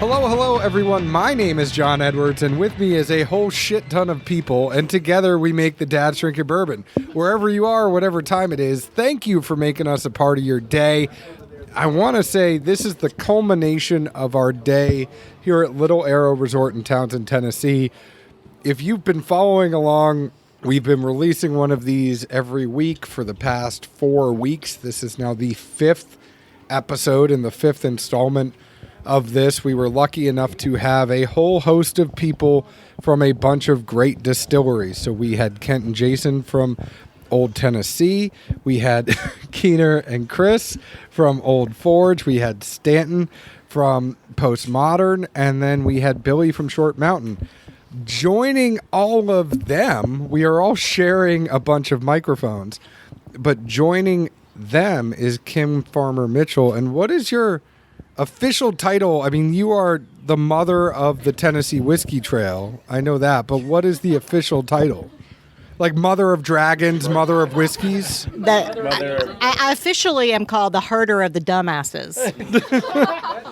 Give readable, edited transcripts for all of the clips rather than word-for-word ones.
Hello, everyone. My name is John Edwards, and with me is a whole shit ton of people, and together we make the Dad's Drinking Bourbon. Wherever you are, whatever time it is, thank you for making us a part of your day. I want to say this is the culmination of our day here at Little Arrow Resort in Townsend, Tennessee. If you've been following along, we've been releasing one of these every week for the past 4 weeks. This is now the 5th episode and the 5th installment of this. We were lucky enough to have a whole host of people from a bunch of great distilleries. So we had Kent and Jason from Old Tennessee. We had Keener and Chris from Old Forge. We had Stanton from Postmodern. And then we had Billy from Short Mountain. Joining all of them, we are all sharing a bunch of microphones. But joining them is Kim Farmer Mitchell. And what is your official title? I mean, you are the mother of the Tennessee Whiskey Trail. I know that, but what is the official title? Like Mother of Dragons, Mother of Whiskeys? I officially am called the herder of the dumbasses.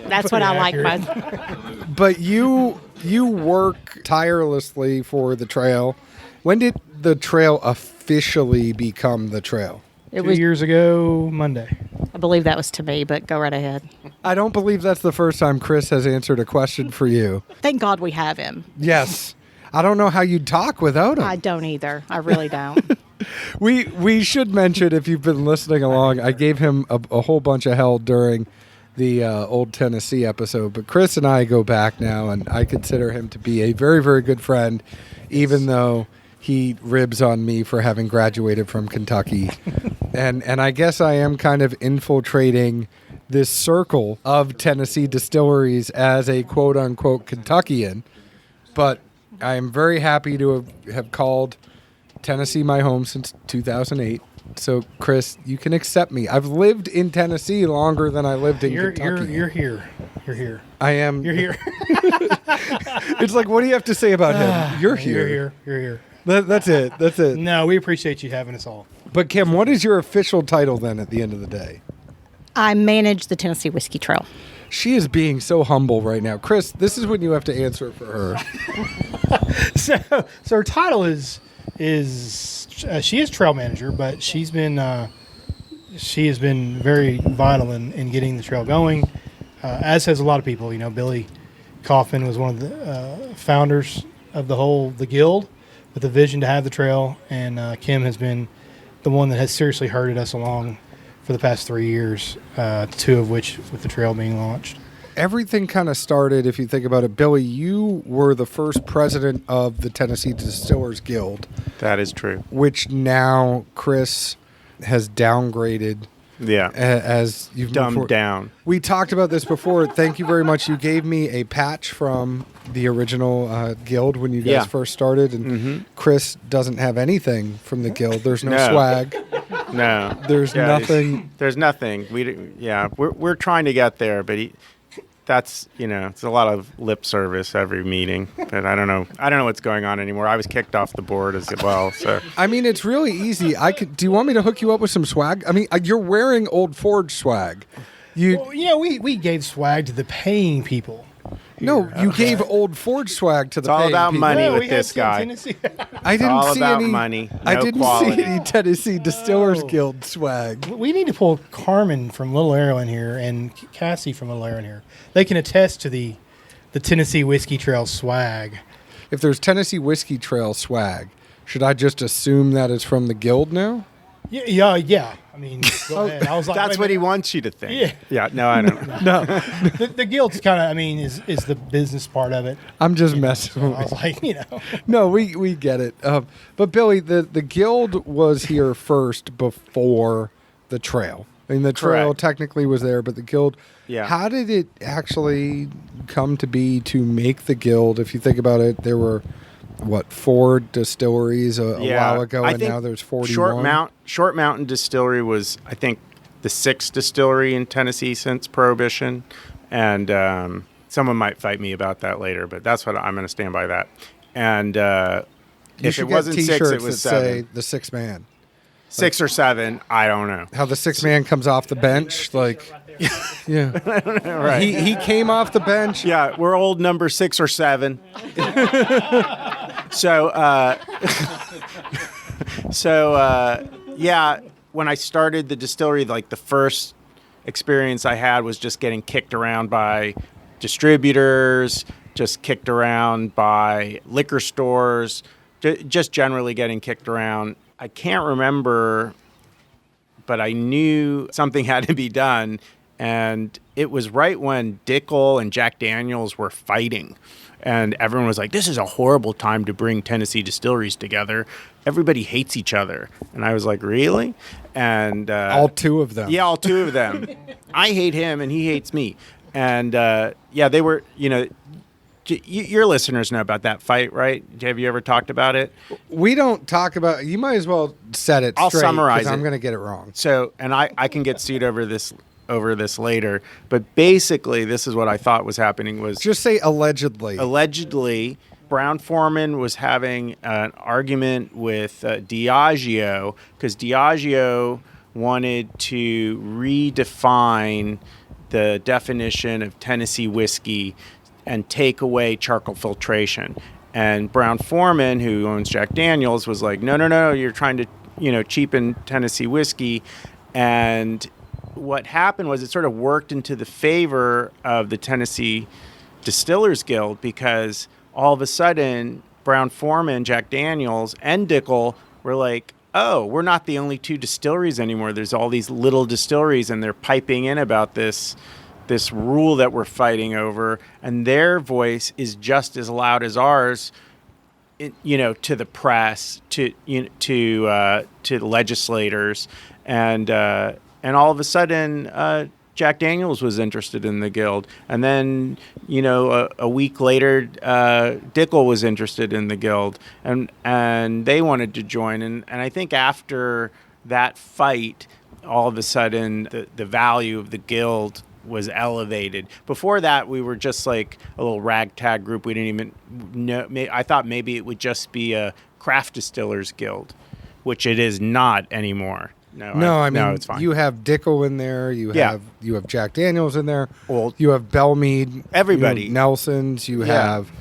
That's what I like. But you work tirelessly for the trail. When did the trail officially become the trail? It was 2 years ago, Monday. I believe that was to me, but go right ahead. I don't believe that's the first time Chris has answered a question for you. Thank God we have him. Yes. I don't know how you'd talk without him. I don't either. I really don't. We should mention, if you've been listening along, I gave him a whole bunch of hell during the Old Tennessee episode. But Chris and I go back now, and I consider him to be a very, very good friend, even though he ribs on me for having graduated from Kentucky. And I guess I am kind of infiltrating this circle of Tennessee distilleries as a quote-unquote Kentuckian. But I am very happy to have called Tennessee my home since 2008. So, Chris, you can accept me. I've lived in Tennessee longer than I lived in Kentucky. You're here. You're here. I am. You're here. It's like, what do you have to say about him? You're here. You're here. That's it. That's it. No, we appreciate you having us all. But, Kim, what is your official title then at the end of the day? I manage the Tennessee Whiskey Trail. She is being so humble right now. Chris, this is when you have to answer for her. So her title is she is trail manager, but she has been very vital in getting the trail going, as has a lot of people. You know, Billy Kaufman was one of the founders of the guild with a vision to have the trail, and Kim has been the one that has seriously herded us along for the past 3 years, 2 of which with the trail being launched. Everything kind of started, if you think about it, Billy, you were the first president of the Tennessee Distillers Guild. That is true. Which now Chris has downgraded. Yeah. As you've dumbed down. We talked about this before. Thank you very much. You gave me a patch from the original guild when you guys first started, and Chris doesn't have anything from the guild. There's no swag. No. There's nothing. There's nothing. We're trying to get there, but that's, it's a lot of lip service every meeting, but I don't know what's going on anymore. I was kicked off the board as well. So I mean, it's really easy. Do you want me to hook you up with some swag? I mean, you're wearing Old Forge swag. We gave swag to the paying people. No, you gave Old Forge swag to the paying people. It's all about money with this guy. I didn't see any money. I didn't see any Tennessee Distillers Guild swag. We need to pull Carmen from Little Arrow in here and Cassie from Little Arrow in here. They can attest to the Tennessee Whiskey Trail swag. If there's Tennessee Whiskey Trail swag, should I just assume that it's from the guild now? Yeah. I mean, go ahead. I was like, that's what he wants you to think. Yeah. No, I don't know. No. the guild's kind of, is the business part of it. I'm just messing with I was like, No, we get it. But Billy, the guild was here first before the trail. I mean, the trail technically was there, but the guild. Yeah. How did it actually come to be to make the guild? If you think about it, there were 4 distilleries a while ago, and now there's 41. Short Mountain Distillery was, I think, the 6th distillery in Tennessee since Prohibition, and someone might fight me about that later, but that's what I'm going to stand by that. And if it wasn't 6, it was 7. Say the 6th man. 6 or 7, I don't know. How the 6th man comes off the bench, like Yeah. Right. He came off the bench. Yeah, we're old number 6 or 7. Yeah, when I started the distillery, like the first experience I had was just getting kicked around by distributors, just kicked around by liquor stores, just generally getting kicked around. I can't remember, but I knew something had to be done. And it was right when Dickel and Jack Daniels were fighting. And everyone was like, this is a horrible time to bring Tennessee distilleries together. Everybody hates each other. And I was like, really? And All two of them. yeah, all two of them. I hate him and he hates me. And yeah, they were, your listeners know about that fight, right? Have you ever talked about it? We don't talk about. You might as well set it I'll straight. summarize 'Cause I'm it. going to get it wrong. So, and I can get sued over this later, but basically this is what I thought was happening was Just say allegedly. allegedly Brown-Forman was having an argument with Diageo because Diageo wanted to redefine the definition of Tennessee whiskey and take away charcoal filtration. And Brown-Forman, who owns Jack Daniels, was like, no, you're trying to, cheapen Tennessee whiskey. And what happened was it sort of worked into the favor of the Tennessee Distillers Guild because all of a sudden Brown-Forman, Jack Daniels, and Dickel were like, oh, we're not the only two distilleries anymore. There's all these little distilleries and they're piping in about this rule that we're fighting over, and their voice is just as loud as ours, to the press, to legislators, and all of a sudden, Jack Daniels was interested in the guild, and then a week later, Dickel was interested in the guild, and they wanted to join, and I think after that fight, all of a sudden, the value of the guild was elevated. Before that, we were just like a little ragtag group. We didn't even know. I thought maybe it would just be a craft distillers guild, which it is not anymore. No, I mean, it's fine. you have Dickel in there. You have Jack Daniels in there. Old. You have Bellmead. Everybody. You have Nelson's. You Yeah. have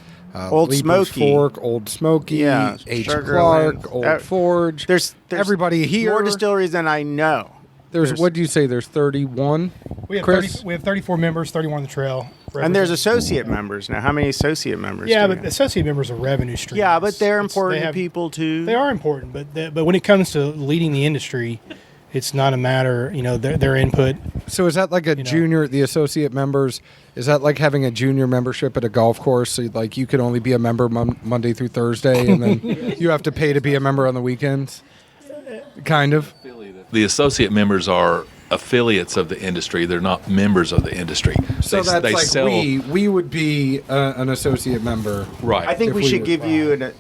Old Leaper's Smoky. Fork, Old Smoky, Yeah, H. Sugarland. Clark, Old Forge. There's everybody here. more distilleries than I know. There's what do you say? There's 31. We have Chris? we have 34 members, 31 on the trail. And there's associate members now. How many associate members? Yeah, do but you associate members are revenue streams. Yeah, but they're It's- important they have- people too. They are important, but when it comes to leading the industry, it's not a matter, their input. So is that like a junior? The associate members, is that like having a junior membership at a golf course? So like you can only be a member Monday through Thursday, and then you have to pay to be a member on the weekends. Kind of. The associate members are affiliates of the industry. They're not members of the industry. So that's like we would be an associate member. Right. I think If we we should were- give you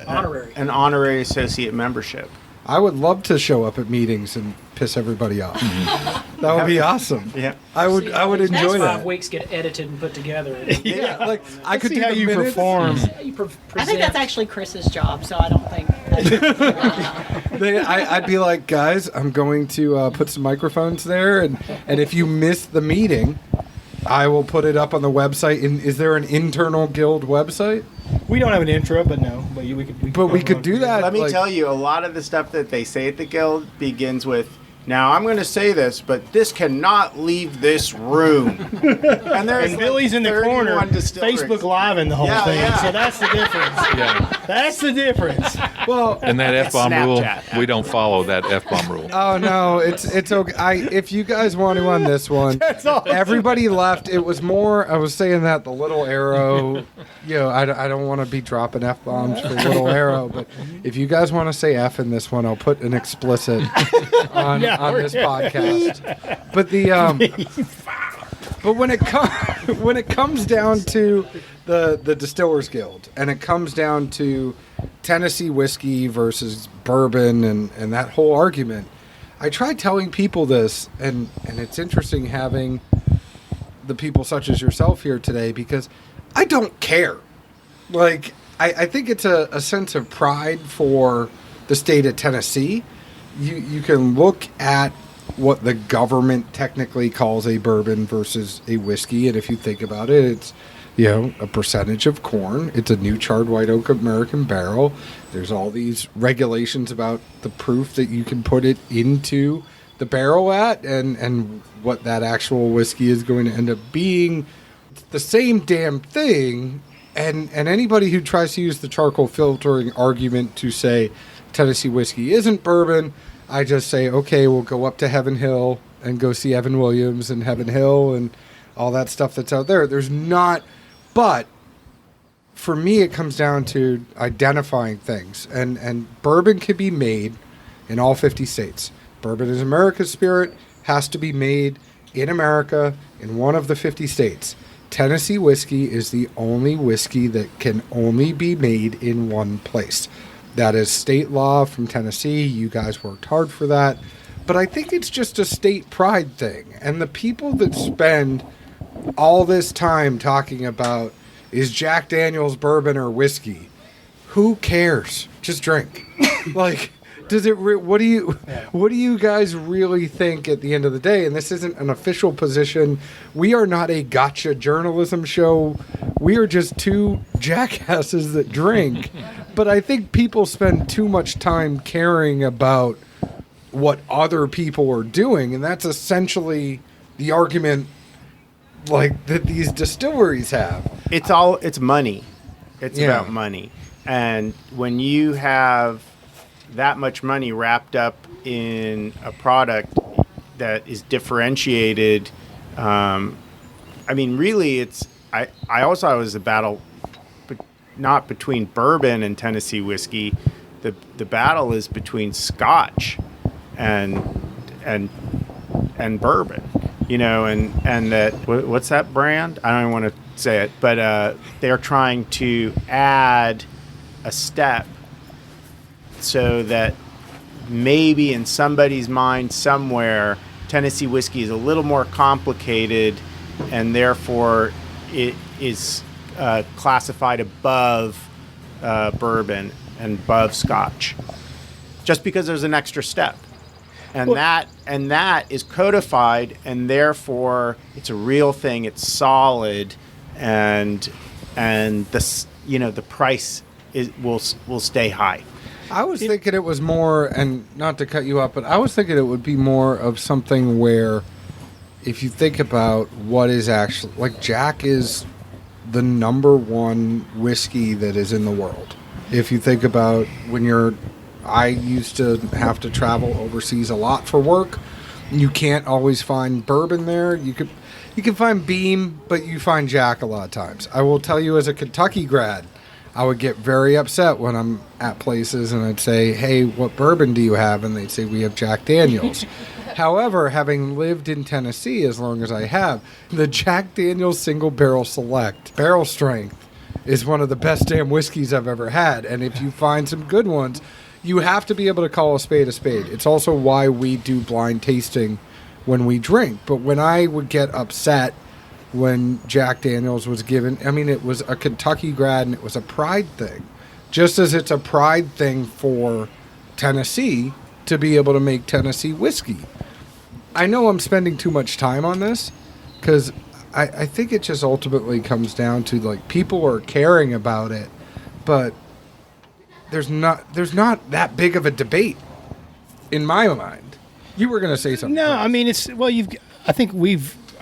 Honorary. an honorary associate membership. I would love to show up at meetings and piss everybody off. That would be awesome. Yeah. I would Next enjoy 5 that. weeks get edited and put together. Yeah, like I Let's could see do how the you minutes. perform. I think that's actually Chris's job, so I don't think. I'd be like, guys, I'm going to put some microphones there, and if you miss the meeting, I will put it up on the website. And is there an internal guild website? We don't have an intro, but no. But we could do that. Let me like- tell you, a lot of the stuff that they say at the guild begins with, now I'm going to say this, but this cannot leave this room. And there's And Billy's in the 31 corner, distilleries. Facebook Live in the whole Yeah, thing. yeah. So that's the difference. Yeah. That's the difference. Well, And that F-bomb rule, Snapchat. we don't follow that F-bomb rule. oh no, it's okay. If you guys want to on this one, everybody left. It was more. I was saying that the little arrow. I don't want to be dropping f bombs for little arrow, but if you guys want to say f in this one, I'll put an explicit on this podcast. But but when it comes down to the Distillers Guild, and it comes down to Tennessee whiskey versus bourbon and that whole argument, I try telling people this, and it's interesting having the people such as yourself here today, because I don't care. Like, I think it's a sense of pride for the state of Tennessee. You can look at what the government technically calls a bourbon versus a whiskey. And if you think about it, it's, a percentage of corn. It's a new charred white oak American barrel. There's all these regulations about the proof that you can put it into the barrel at and what that actual whiskey is going to end up being. It's the same damn thing. And anybody who tries to use the charcoal filtering argument to say Tennessee whiskey isn't bourbon, I just say, okay, we'll go up to Heaven Hill and go see Evan Williams and Heaven Hill and all that stuff that's out there. There's not, but for me, it comes down to identifying things. And bourbon can be made in all 50 states. Bourbon is America's spirit, has to be made in America in one of the 50 states. Tennessee whiskey is the only whiskey that can only be made in one place. That is state law from Tennessee. You guys worked hard for that. But I think it's just a state pride thing. And the people that spend all this time talking about, is Jack Daniel's bourbon or whiskey? Who cares? Just drink. Like, does it? What do you guys really think at the end of the day? And this isn't an official position. We are not a gotcha journalism show. We are just two jackasses that drink. But I think people spend too much time caring about what other people are doing, and that's essentially the argument, like, that these distilleries have. It's money. It's about money. And when you have that much money wrapped up in a product that is differentiated, really, I also thought it was a battle, but not between bourbon and Tennessee whiskey. The battle is between Scotch and bourbon. And that, what's that brand? I don't even want to say it, but they're trying to add a step so that maybe in somebody's mind somewhere, Tennessee whiskey is a little more complicated, and therefore it is classified above bourbon and above Scotch, just because there's an extra step. And that is codified, and therefore it's a real thing. It's solid, and the price will stay high. I was thinking it was more, and not to cut you up, but I was thinking it would be more of something where, if you think about what is actually, like, Jack is the number one whiskey that is in the world. If you think about I used to have to travel overseas a lot for work. You can't always find bourbon there. You can find Beam, but you find Jack a lot of times. I will tell you, as a Kentucky grad, I would get very upset when I'm at places and I'd say, hey, what bourbon do you have? And they'd say, we have Jack Daniels. However, having lived in Tennessee as long as I have, the Jack Daniels Single Barrel Select barrel strength is one of the best damn whiskeys I've ever had. And if you find some good ones, you have to be able to call a spade a spade. It's also why we do blind tasting when we drink. But when I would get upset when Jack Daniels was given, it was a Kentucky grad and it was a pride thing. Just as it's a pride thing for Tennessee to be able to make Tennessee whiskey. I know I'm spending too much time on this because I think it just ultimately comes down to, like, people are caring about it, but there's not that big of a debate in my mind. You were going to say something. No, first.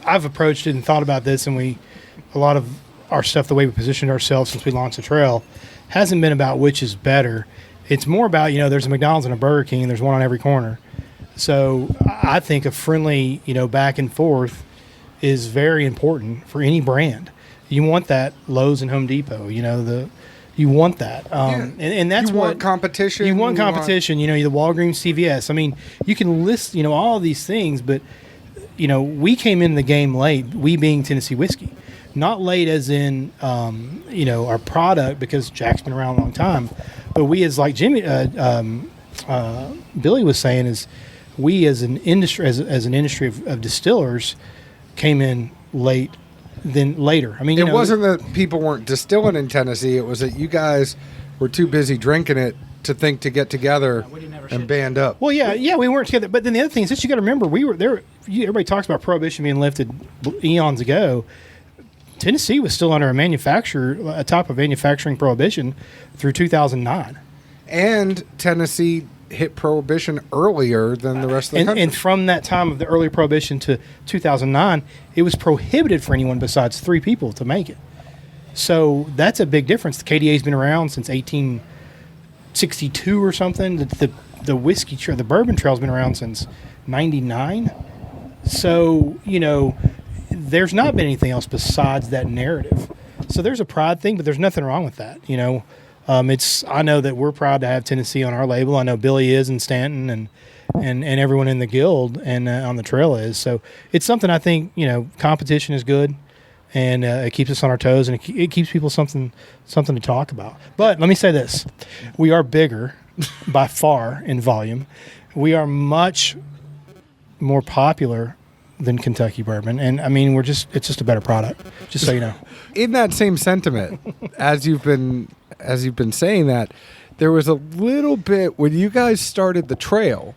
I've approached it and thought about this, and a lot of our stuff, the way we positioned ourselves since we launched the trail, hasn't been about which is better. It's more about, there's a McDonald's and a Burger King, and there's one on every corner. So I think a friendly, back and forth is very important for any brand. You want that Lowe's and Home Depot, you want that. And that's you want competition. You want competition, the Walgreens, CVS. You can list, all these things, but, we came in the game late, we being Tennessee whiskey. Not late as in, our product, because Jack's been around a long time, but we, as like Jimmy, Billy was saying, is we as an industry, as an industry of distillers, came in late than later. It wasn't that people weren't distilling in Tennessee. It was that you guys were too busy drinking it to think to get together and band up. Well, yeah, we weren't together. But then the other thing is that you got to remember, we were there. Everybody talks about prohibition being lifted eons ago. Tennessee was still under a type of manufacturing prohibition through 2009. And Tennessee hit prohibition earlier than the rest of the country. And from that time of the early prohibition to 2009, it was prohibited for anyone besides 3 people to make it. So that's a big difference. The KDA's been around since 1862 or something. The whiskey trail, the bourbon trail's been around since 99. So, there's not been anything else besides that narrative. So there's a pride thing, but there's nothing wrong with that. I know that we're proud to have Tennessee on our label. I know Billy is, and Stanton, and everyone in the guild and on the trail is. So it's something I think, competition is good, and it keeps us on our toes, and it keeps people something to talk about. But let me say this. We are bigger by far in volume. We are much more popular than Kentucky bourbon, and I mean it's just a better product, just so you know. In that same sentiment, as you've been saying that, there was a little bit when you guys started the trail.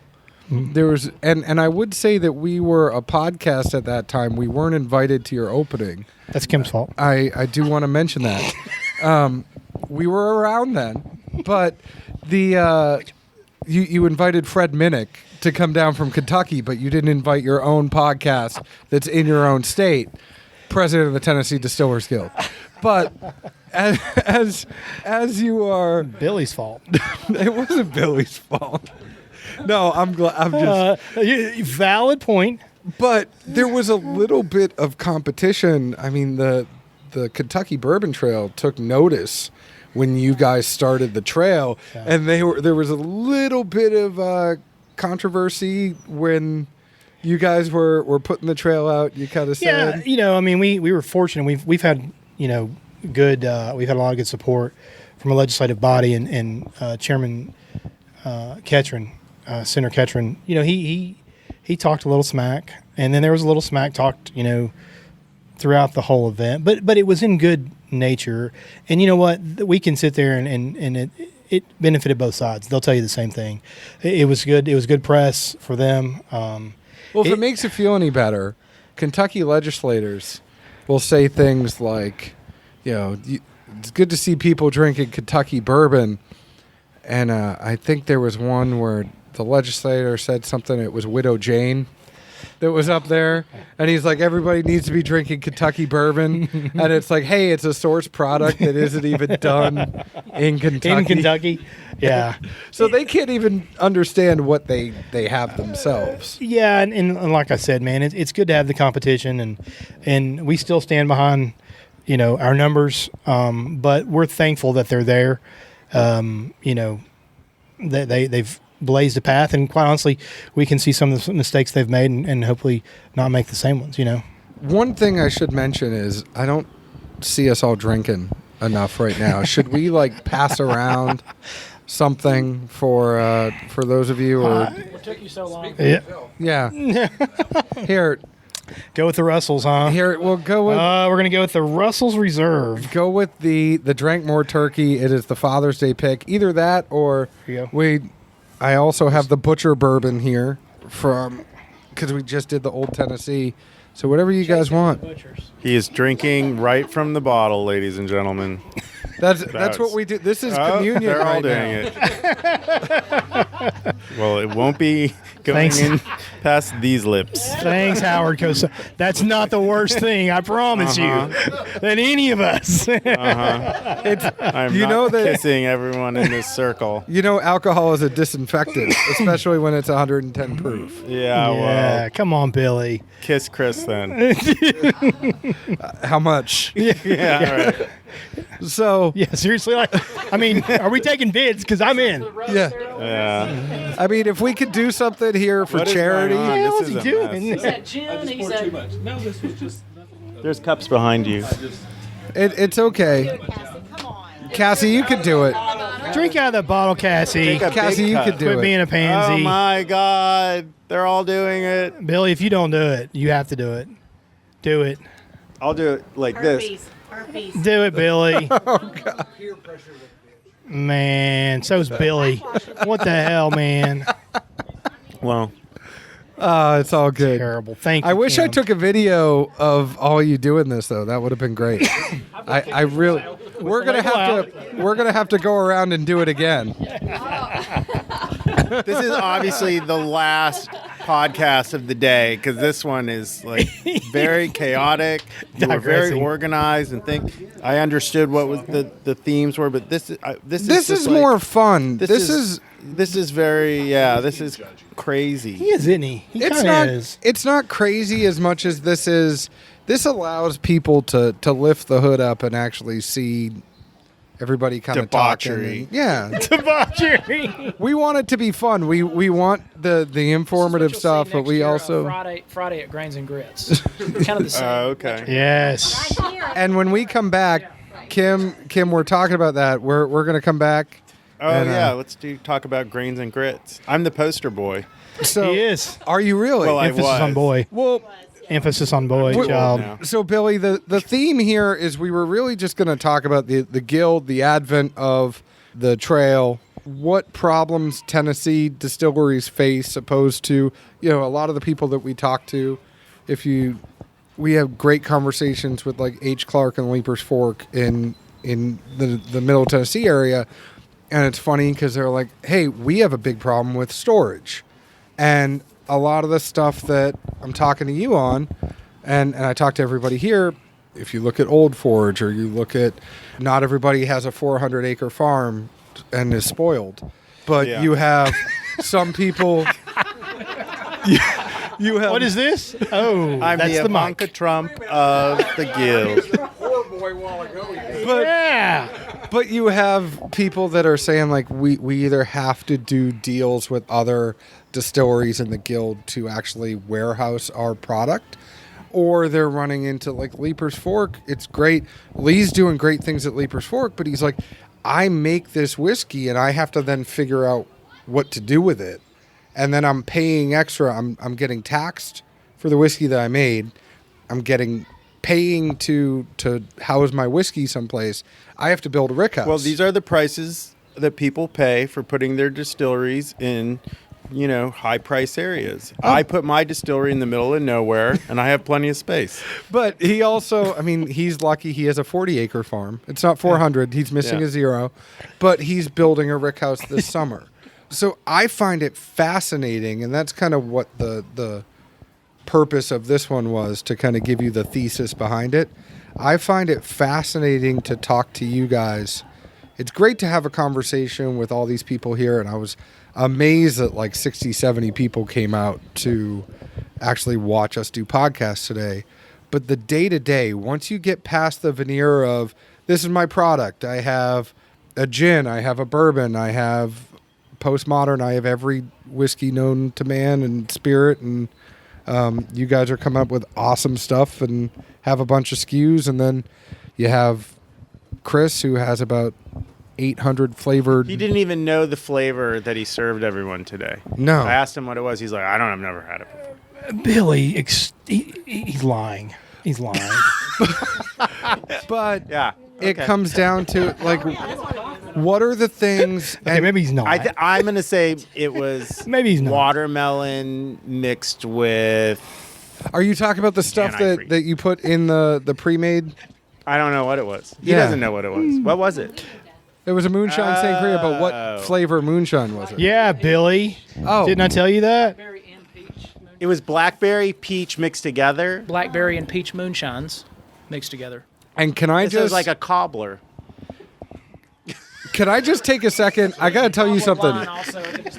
There was, and I would say that we were a podcast at that time. We weren't invited to your opening. That's Kim's fault. I do want to mention that. We were around then, but you invited Fred Minnick to come down from Kentucky, but you didn't invite your own podcast that's in your own state, president of the Tennessee Distillers Guild. But as you are, Billy's fault. It wasn't Billy's fault. No, I'm glad. I'm just valid point. But there was a little bit of competition. I mean, the Kentucky Bourbon Trail took notice when you guys started the trail, and there was a little bit of controversy when you guys were putting the trail out. You kind of said, we were fortunate. We've had good. We've had a lot of good support from a legislative body and Chairman Ketron, Senator Ketron. He talked a little smack, and then there was a little smack talked, throughout the whole event. But it was in good nature, and you know what? We can sit there and it benefited both sides. They'll tell you the same thing. It was good. It was good press for them. Well, if it makes you feel any better, Kentucky legislators will say things like, it's good to see people drinking Kentucky bourbon. And I think there was one where the legislator said something. It was Widow Jane that was up there. And he's like, everybody needs to be drinking Kentucky bourbon. And it's like, hey, it's a source product that isn't even done in Kentucky. In Kentucky, yeah. So they can't even understand what they have themselves. Yeah, and like I said, man, it's good to have the competition, and we still stand behind, our numbers. But we're thankful that they're there. They've blazed a path, and quite honestly, we can see some of the mistakes they've made and hopefully not make the same ones, One thing I should mention is I don't see us all drinking enough right now. Should we pass around something for those of you? Or What took you so long? yeah. Here, go with the Russells, huh? Here, we'll go with. We're gonna go with the Russell's Reserve. Go with the Drank More Turkey. It is the Father's Day pick. Either that or Here you go. I also have the Butcher Bourbon here because we just did the Old Tennessee. So whatever you guys want. He is drinking right from the bottle, ladies and gentlemen. That's what we do. This is communion. They're all right doing now. it. Well, it won't be going in past these lips. Thanks, Howard. Because that's not the worst thing, I promise you, than any of us. I'm not kissing everyone in this circle. Alcohol is a disinfectant, especially when it's 110 proof. Yeah, well, come on, Billy. Kiss Chris then. How much? Yeah, right. So yeah, seriously, are we taking bids? Because I'm in. Yeah. I mean, if we could do something here for charity. What the hell is he doing? He said June. He said. No, this was just. There's cups behind you. It's okay. Cassie, you could do it. Drink out of the bottle, Cassie. Cassie, you could do Quit it. being a pansy. Oh my God, they're all doing it. Billy, if you don't do it, you have to do it. Do it. I'll do it like this. Herpes. Do it, Billy. Oh, God. Man, so's Billy. What the hell, man? Well, It's all good. Terrible. Thank you. I wish I Kim. took a video of all you doing this though. That would have been great. I really. We're gonna have to go around and do it again. this is obviously the last podcast of the day because this one is like very chaotic. You were very Digressing. organized and think. I understood what was the themes were, but this This just is like- more fun. This is this is very this is crazy. He is, isn't he? He it's kind not of is. it's not crazy as much as this is. This allows people to lift the hood up and actually see everybody kind of talking. Debauchery. Yeah, Debauchery. we want it to be fun. We want the informative stuff, but we also Friday at Grains and Grits. Kind of the same. Okay. Yes. and when we come back, Kim, we're talking about that. We're gonna come back. Oh And, yeah, let's talk about grains and grits. I'm the poster boy. So He is. Are you really? Well, I Emphasis was. on boy. Well, Emphasis on boy, Well, child. no. so Billy, the theme here is we were really just going to talk about the guild, the advent of the trail, what problems Tennessee distilleries face opposed to, a lot of the people that we talk to. We have great conversations with like H. Clark and Leaper's Fork in the Middle Tennessee area. And it's funny because they're like, hey, we have a big problem with storage. And a lot of the stuff that I'm talking to you on, and I talk to everybody here, if you look at Old Forge or you look at, not everybody has a 400-acre farm and is spoiled. But Yeah. you have some people... you have... What is this? Oh, I'm that's the the Ivanka mic. Trump of the guild. But, Yeah. but you have people that are saying like we either have to do deals with other distilleries in the guild to actually warehouse our product, or they're running into like Leaper's Fork. It's great. Lee's doing great things at Leaper's Fork, but he's like, I make this whiskey and I have to then figure out what to do with it. And then I'm paying extra. I'm getting taxed for the whiskey that I made. I'm paying to house my whiskey someplace. I have to build a rick house. Well, these are the prices that people pay for putting their distilleries in, high price areas. I put my distillery in the middle of nowhere, and I have plenty of space. But he also, he's lucky he has a 40-acre farm. It's not 400. He's missing Yeah. a zero. But he's building a rick house this summer. So I find it fascinating, and that's kind of what the purpose of this one was, to kind of give you the thesis behind it. I find it fascinating to talk to you guys. It's great to have a conversation with all these people here, and I was amazed that like 60, 70 people came out to actually watch us do podcasts today. But the day-to-day, once you get past the veneer of, this is my product, I have a gin, I have a bourbon, I have postmodern, I have every whiskey known to man and spirit, and you guys are coming up with awesome stuff and have a bunch of SKUs, and then you have Chris, who has about 800 flavored. He didn't even know the flavor that he served everyone today. No. I asked him what it was. He's like, I've never had it before. Billy, he's lying. He's lying. But Yeah. it okay. comes down to like, what are the things? Okay, maybe he's not. I'm going to say it was Maybe he's not. watermelon mixed with, Are you talking about the stuff Antifreeze. that you put in the pre-made? I don't know what it was. He Yeah. doesn't know what it was. What was it? It was a moonshine sangria, but Oh. what flavor moonshine was it? Yeah, Billy. Oh. Didn't I tell you that? Blackberry and peach. It was blackberry, peach mixed together. Blackberry and peach moonshines mixed together. And can I This just is like a cobbler. can I just take a second? I gotta tell you something.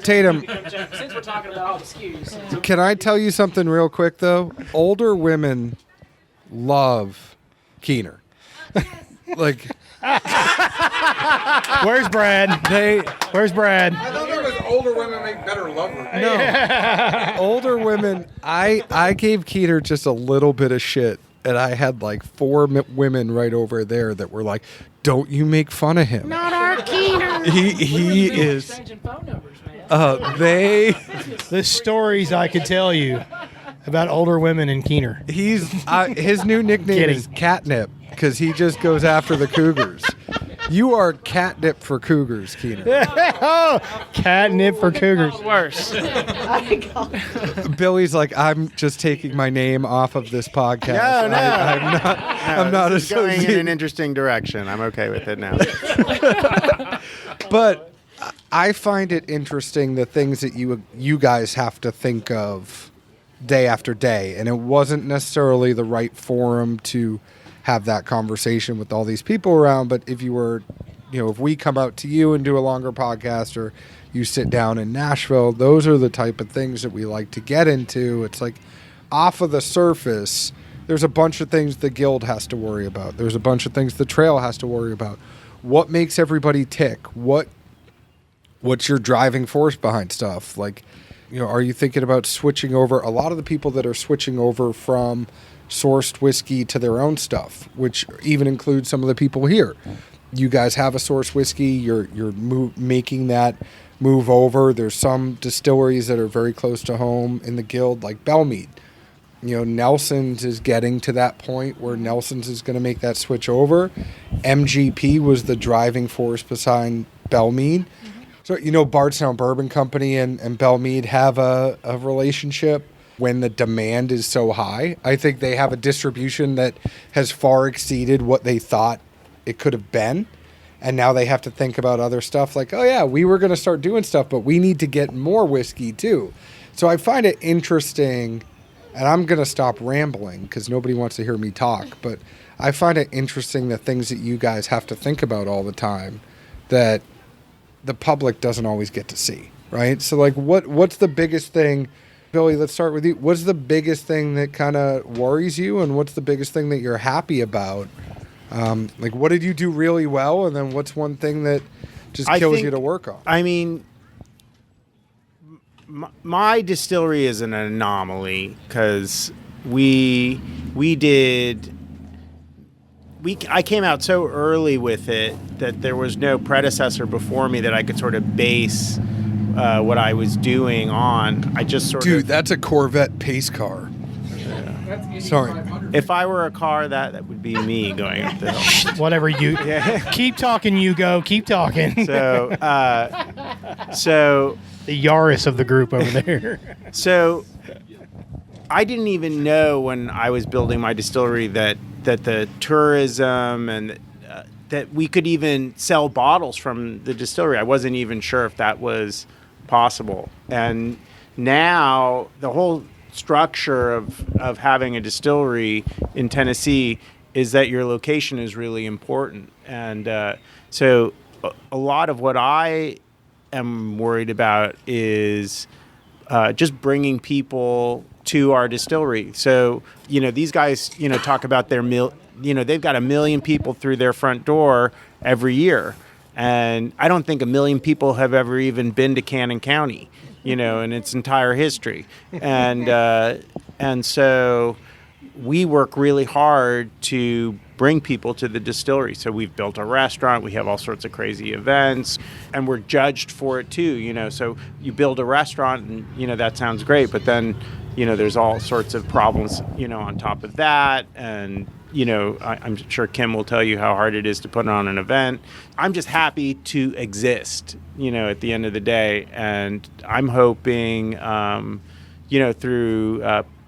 Tatum. Since we're talking about all the SKUs. Can I tell you something real quick though? Older women love Keener. Like Where's Brad? Where's Brad? I thought it was older women make better lovers. No. Older women, I gave Keener just a little bit of shit, and I had like 4 women right over there that were like, don't you make fun of him. Not our Keener. He is Exchanging phone numbers, man. they The stories I could tell you about older women in Keener. he's his new nickname Kidding. is Catnip because he just goes after the cougars. You are catnip for cougars, Keenan. Oh, catnip for cougars. Worse. Billy's like, I'm just taking my name off of this podcast. No. I'm not This is going in an associated. interesting direction. I'm okay with it now. But I find it interesting the things that you guys have to think of day after day, and it wasn't necessarily the right forum to have that conversation with all these people around. But if you were, if we come out to you and do a longer podcast, or you sit down in Nashville, those are the type of things that we like to get into. It's like off of the surface, there's a bunch of things the guild has to worry about. There's a bunch of things the trail has to worry about. What makes everybody tick? What's your driving force behind stuff? Like, are you thinking about switching over? A lot of the people that are switching over from sourced whiskey to their own stuff, which even includes some of the people here. You guys have a sourced whiskey. You're making that move over. There's some distilleries that are very close to home in the guild, like Bellmead. Nelson's is getting to that point where Nelson's is going to make that switch over. MGP was the driving force behind Bellmead. So, Bardstown Bourbon Company and Bellmead have a relationship when the demand is so high. I think they have a distribution that has far exceeded what they thought it could have been. And now they have to think about other stuff like, oh, yeah, we were going to start doing stuff, but we need to get more whiskey, too. So I find it interesting, and I'm going to stop rambling because nobody wants to hear me talk, but I find it interesting the things that you guys have to think about all the time that the public doesn't always get to see, right? So, like, what's the biggest thing? Billy, let's start with you. What's the biggest thing that kind of worries you, and what's the biggest thing that you're happy about? Like, what did you do really well, and then what's one thing that just kills you to work on? I mean, my distillery is an anomaly because I came out so early with it that there was no predecessor before me that I could sort of base what I was doing on. I just sort of... Dude, that's a Corvette pace car. Sorry. If I were a car, that would be me going up the hill. Whatever you... Keep talking, Hugo. Keep talking. So the Yaris of the group over there. So I didn't even know when I was building my distillery that the tourism and that we could even sell bottles from the distillery. I wasn't even sure if that was possible. And now the whole structure of having a distillery in Tennessee is that your location is really important. And so a lot of what I am worried about is just bringing people to our distillery. So, these guys, talk about their they've got 1 million people through their front door every year. And I don't think 1 million people have ever even been to Cannon County, in its entire history. And so we work really hard to bring people to the distillery. So we've built a restaurant, we have all sorts of crazy events, and we're judged for it too, So you build a restaurant and, that sounds great, but then, there's all sorts of problems, on top of that. And, I'm sure Kim will tell you how hard it is to put on an event. I'm just happy to exist, at the end of the day. And I'm hoping, through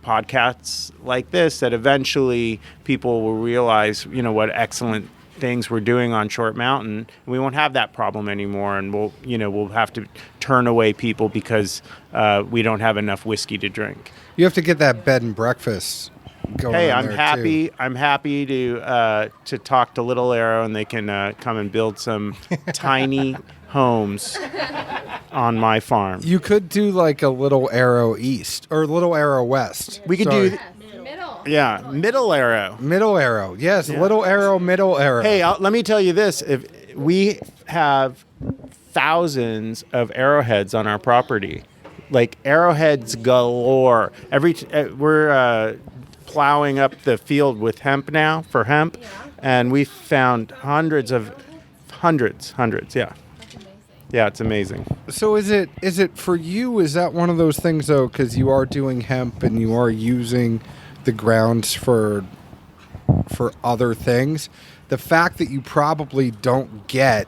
podcasts like this, that eventually people will realize, what excellent things we're doing on Short Mountain. We won't have that problem anymore, and we'll have to turn away people because we don't have enough whiskey to drink. You have to get that bed and breakfast going. Hey, on I'm there happy. too. I'm happy to talk to Little Arrow, and they can come and build some tiny homes on my farm. You could do like a Little Arrow East or Little Arrow West. We could do. Yeah, Middle Arrow. Middle Arrow. Yes, Yeah. Little Arrow, Middle Arrow. Hey, let me tell you this: if we have thousands of arrowheads on our property, like arrowheads galore. We're plowing up the field with hemp now for hemp, and we found hundreds. Yeah. Yeah, it's amazing. So is it for you? Is that one of those things though? Because you are doing hemp and you are using the grounds for for other things. The fact that you probably don't get.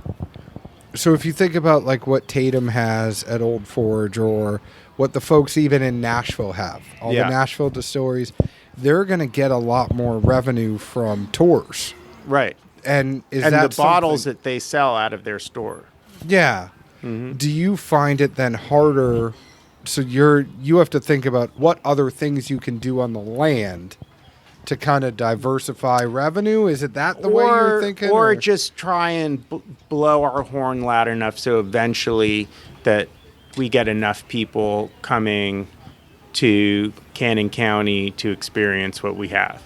So if you think about like what Tatum has at Old Forge or what the folks even in Nashville have, all the Nashville distilleries, they're going to get a lot more revenue from tours. Right. And the bottles that they sell out of their store. Yeah. Mm-hmm. Do you find it then harder? So you have to think about what other things you can do on the land to kind of diversify revenue. Is it that the way you're thinking? Or just try and blow our horn loud enough so eventually that we get enough people coming to Cannon County to experience what we have.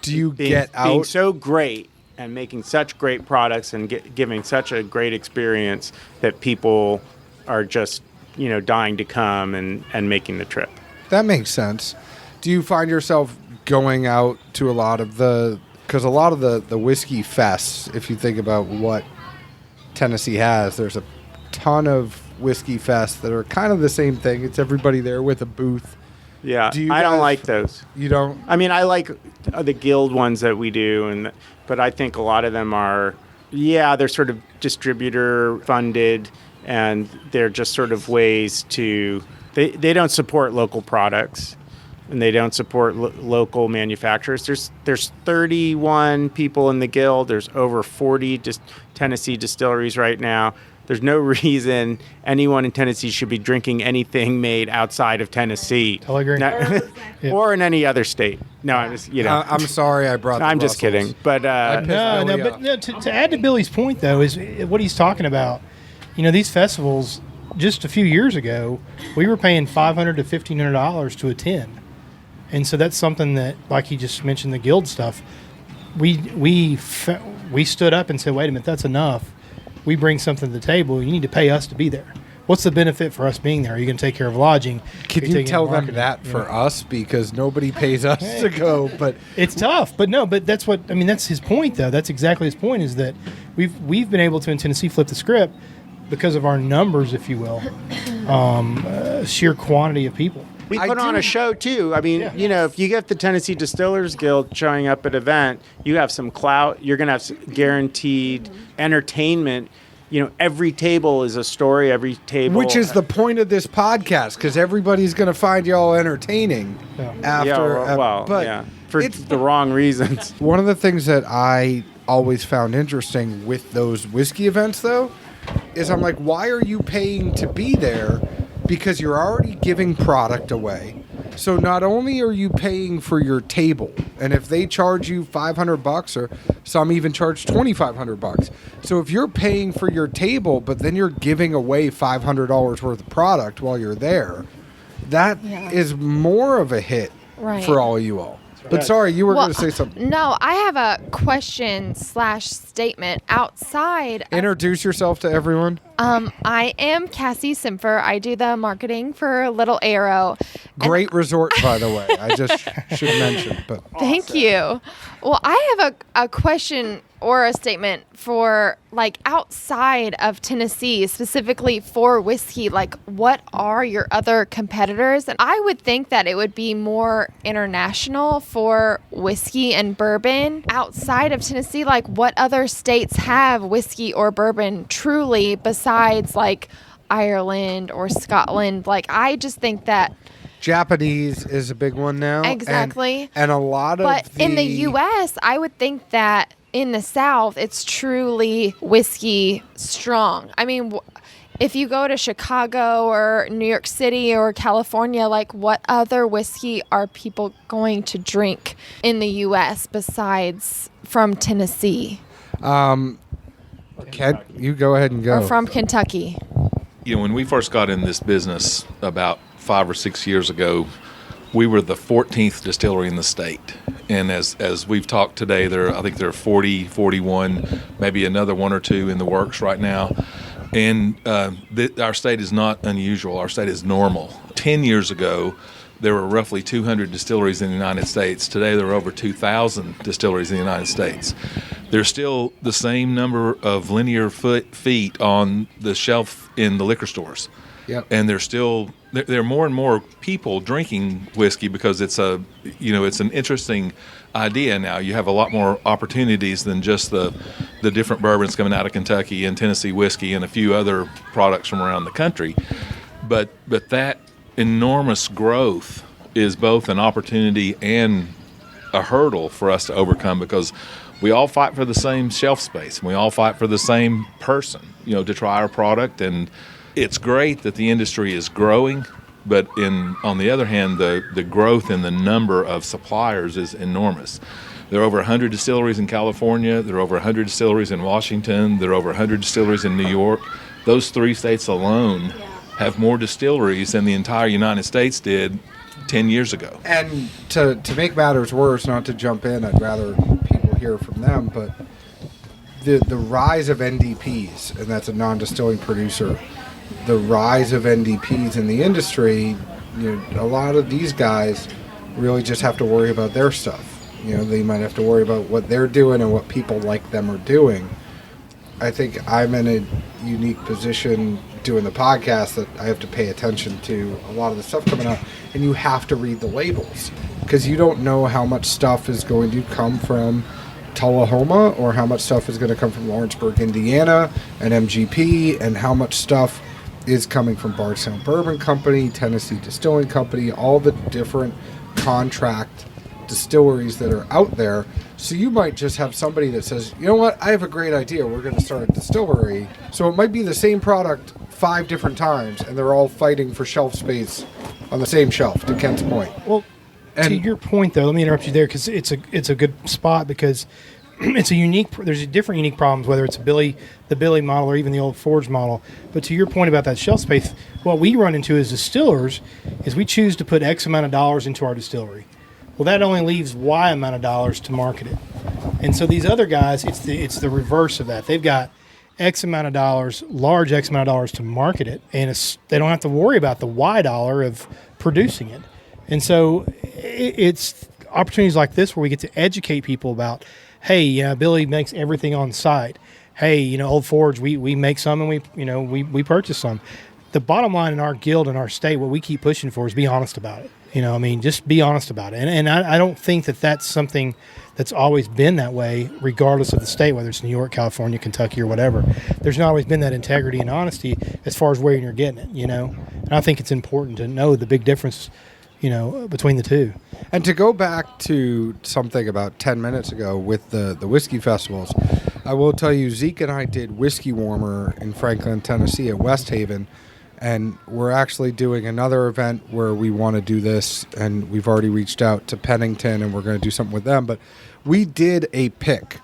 Do you being so great and making such great products and giving such a great experience that people are just, dying to come and making the trip. That makes sense. Do you find yourself going out to a lot of the whiskey fests, if you think about what Tennessee has, there's a ton of whiskey fests that are kind of the same thing. It's everybody there with a booth. Yeah, I don't like those. You don't? I mean, I like the guild ones that we do, but I think a lot of them are, they're sort of distributor funded, and they're just sort of ways to, they don't support local products, and they don't support local manufacturers. There's 31 people in the guild. There's over 40 Tennessee distilleries right now. There's no reason anyone in Tennessee should be drinking anything made outside of Tennessee. Totally agree. Or in any other state. No, I'm just, I'm sorry I brought. I'm just kidding. But to add to Billy's point though is what he's talking about. These festivals. Just a few years ago, we were paying $500 to $1,500 to attend, and so that's something that, like he just mentioned, the guild stuff. We stood up and said, "Wait a minute, that's enough. We bring something to the table. You need to pay us to be there. What's the benefit for us being there? Are you going to take care of lodging? Can you tell them that for us, because nobody pays us to go? But it's tough. But that's what I mean. That's his point, though. That's exactly his point. Is that we've been able to in Tennessee flip the script because of our numbers, if you will, sheer quantity of people. We put on a show, too. I mean, if you get the Tennessee Distillers Guild showing up at an event, you have some clout. You're going to have guaranteed entertainment. Every table is a story, every table. Which is the point of this podcast, because everybody's going to find y'all entertaining after. For the wrong reasons. One of the things that I always found interesting with those whiskey events, though, is I'm like, why are you paying to be there? Because you're already giving product away. So not only are you paying for your table, and if they charge you $500 or some even charge $2,500. So if you're paying for your table, but then you're giving away $500 worth of product while you're there, that is more of a hit for all you all. But sorry, you were going to say something. No, I have a question/statement outside. Introduce yourself to everyone. I am Cassie Simfer. I do the marketing for Little Arrow. Great resort, by the way. I just should mention. But Thank you. Well, I have a question or a statement for outside of Tennessee, specifically for whiskey. What are your other competitors? And I would think that it would be more international for whiskey and bourbon outside of Tennessee. What other states have whiskey or bourbon truly besides Ireland or Scotland? I just think that Japanese is a big one now. Exactly. And a lot of But in the U.S., I would think that in the South, it's truly whiskey strong. I mean, if you go to Chicago or New York City or California, what other whiskey are people going to drink in the U.S. besides from Tennessee? Ken, you go ahead and go. Or from Kentucky. When we first got in this business about 5 or 6 years ago, we were the 14th distillery in the state. And as we've talked today, I think there are 40, 41, maybe another one or two in the works right now. And our state is not unusual. Our state is normal. 10 years ago, there were roughly 200 distilleries in the United States. Today, there are over 2,000 distilleries in the United States. There's still the same number of linear feet on the shelf in the liquor stores. Yep. And there's still there are more and more people drinking whiskey because it's an interesting idea now. You have a lot more opportunities than just the different bourbons coming out of Kentucky and Tennessee whiskey and a few other products from around the country. But that enormous growth is both an opportunity and a hurdle for us to overcome, because we all fight for the same shelf space and we all fight for the same person, to try our product. And it's great that the industry is growing, but on the other hand, the growth in the number of suppliers is enormous. There are over 100 distilleries in California. There are over 100 distilleries in Washington. There are over 100 distilleries in New York. Those 3 states alone have more distilleries than the entire United States did 10 years ago. And to make matters worse, not to jump in, I'd rather people hear from them, but the rise of NDPs, and that's a non-distilling producer, the rise of NDPs in the industry, a lot of these guys really just have to worry about their stuff. They might have to worry about what they're doing and what people like them are doing. I think I'm in a unique position doing the podcast that I have to pay attention to a lot of the stuff coming out, and you have to read the labels because you don't know how much stuff is going to come from Tullahoma or how much stuff is going to come from Lawrenceburg, Indiana, and MGP, and how much stuff is coming from Bardstown Bourbon Company, Tennessee Distilling Company, all the different contract distilleries that are out there. So you might just have somebody that says, you know what, I have a great idea, we're going to start a distillery. So it might be the same product 5 different times, and they're all fighting for shelf space on the same shelf, to Kent's point. Well, to your point, though, let me interrupt you there, because it's a good spot, because there's different unique problems, whether it's the Billy model or even the Old Forge model. But to your point about that shelf space, what we run into as distillers is we choose to put X amount of dollars into our distillery. Well, that only leaves Y amount of dollars to market it. And so these other guys, it's the reverse of that. They've got X amount of dollars, large X amount of dollars to market it, and they don't have to worry about the Y dollar of producing it. And so it's opportunities like this where we get to educate people about, hey, Billy makes everything on site. Hey, Old Forge, we make some and we purchase some. The bottom line in our guild and our state, what we keep pushing for is be honest about it. Just be honest about it. And I don't think that that's something that's always been that way, regardless of the state, whether it's New York, California, Kentucky, or whatever. There's not always been that integrity and honesty as far as where you're getting it, And I think it's important to know the big difference, between the two. And to go back to something about 10 minutes ago with the whiskey festivals, I will tell you, Zeke and I did Whiskey Warmer in Franklin, Tennessee at West Haven. And we're actually doing another event where we want to do this, and we've already reached out to Pennington, and we're going to do something with them. But we did a pick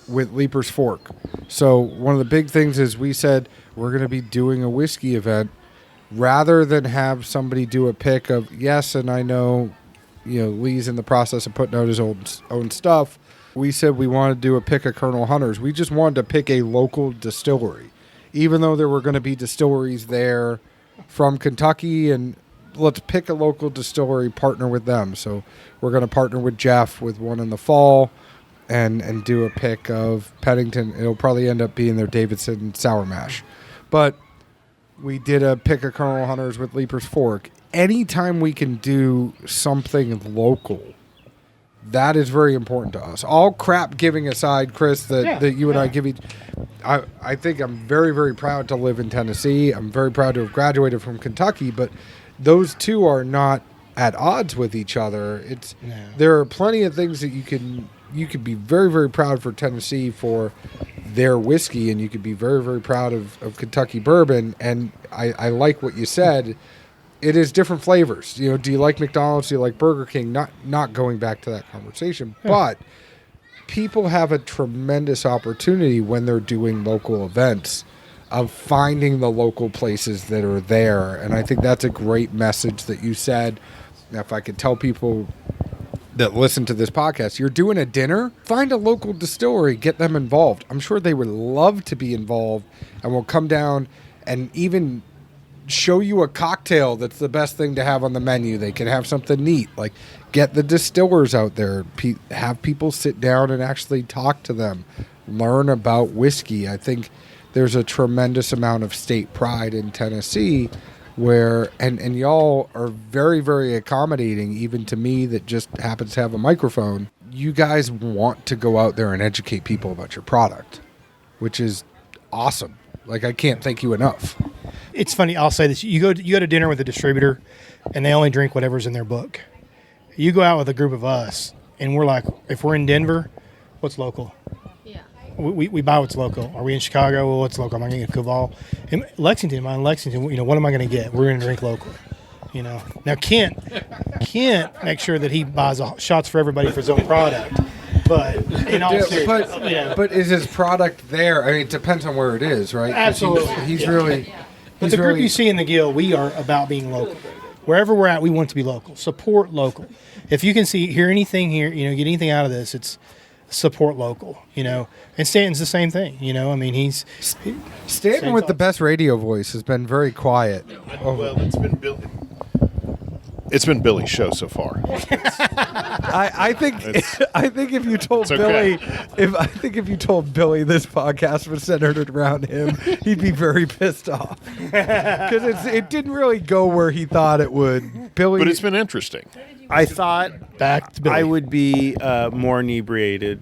with Leaper's Fork. So one of the big things is we said we're going to be doing a whiskey event rather than have somebody do a pick of, yes, and I know, Lee's in the process of putting out his own stuff. We said we wanted to do a pick of Colonel Hunter's. We just wanted to pick a local distillery. Even though there were going to be distilleries there from Kentucky, and let's pick a local distillery, partner with them. So we're going to partner with Jeff with one in the fall and do a pick of Pennington. It'll probably end up being their Davidson Sour Mash. But we did a pick of Colonel Hunter's with Leaper's Fork. Anytime we can do something local, that is very important to us. All crap giving aside, Chris, that you and I give each... I think I'm very, very proud to live in Tennessee. I'm very proud to have graduated from Kentucky, but those two are not at odds with each other. There are plenty of things that you could be very, very proud for Tennessee for their whiskey, and you could be very, very proud of Kentucky bourbon. And I like what you said. It is different flavors. Do you like McDonald's? Do you like Burger King? Not going back to that conversation, but people have a tremendous opportunity when they're doing local events of finding the local places that are there. And I think that's a great message that you said. Now, if I could tell people that listen to this podcast, you're doing a dinner, find a local distillery, get them involved. I'm sure they would love to be involved and will come down and even show you a cocktail that's the best thing to have on the menu. They can have something neat, like get the distillers out there, have people sit down and actually talk to them, learn about whiskey. I think there's a tremendous amount of state pride in Tennessee where and y'all are very, very accommodating, even to me that just happens to have a microphone. You guys want to go out there and educate people about your product, which is awesome. Like, I can't thank you enough. It's funny. I'll say this: you go to dinner with a distributor, and they only drink whatever's in their book. You go out with a group of us, and we're like, if we're in Denver, what's local? Yeah. We buy what's local. Are we in Chicago? Well, what's local? Am I going to get Koval? In Lexington, what am I going to get? We're going to drink local. Now Kent make sure that he buys shots for everybody for his own product. But in all seriousness, but is his product there? I mean, it depends on where it is, right? 'Cause Absolutely. He's really. But the group you see in the Guild, we are about being local. Wherever we're at, we want to be local. Support local. If you can hear anything here, get anything out of this, it's support local. And Stanton's the same thing. I mean, he's Stanton with the best radio voice has been very quiet. Well, it's been Billy. It's been Billy's show so far. I think if you told It's okay. if you told Billy this podcast was centered around him, he'd be very pissed off because it didn't really go where he thought it would. Billy, But it's been interesting. I thought back to Billy. I would be more inebriated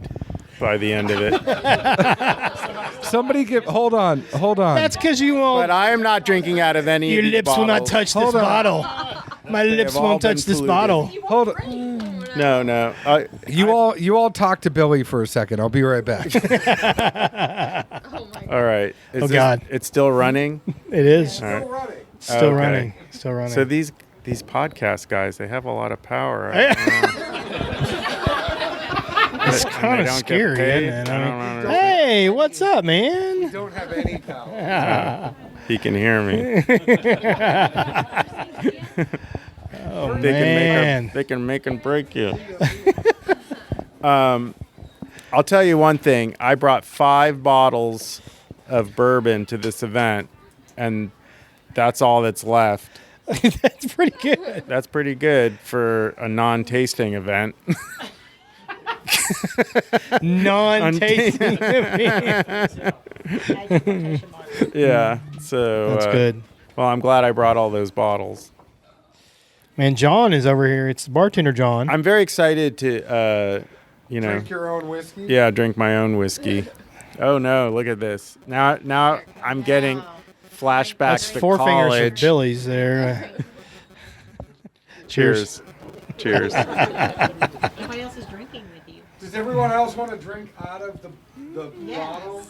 by the end of it. somebody hold on. That's because you won't. But I am not drinking out of any Your of these lips will not bottles. touch Hold this on. bottle. My lips have all won't touch been this polluted. bottle. Hold on. No. You all talk to Billy for a second. I'll be right back. All right. Oh, God. It's still running? It is. All right. Still Okay. running. Still running. So these podcast guys, they have a lot of power. it's kind of scary, isn't it? I mean, hey, what's up, man? Don't have any power. He can hear me. Oh, They man. can make and break you. I'll tell you one thing. I brought 5 bottles of bourbon to this event, and that's all that's left. That's pretty good. That's pretty good for a non-tasting event. Non-tasting. Yeah. So That's good. Well, I'm glad I brought all those bottles. Man, John is over here. It's bartender John. I'm very excited to, Drink your own whiskey. yeah, drink my own whiskey. Oh no, look at this. Now I'm getting flashbacks That's to 4 fingers of college. Billy's there. Cheers. Cheers. Nobody else is drinking with you. Does everyone else want to drink out of the bottle?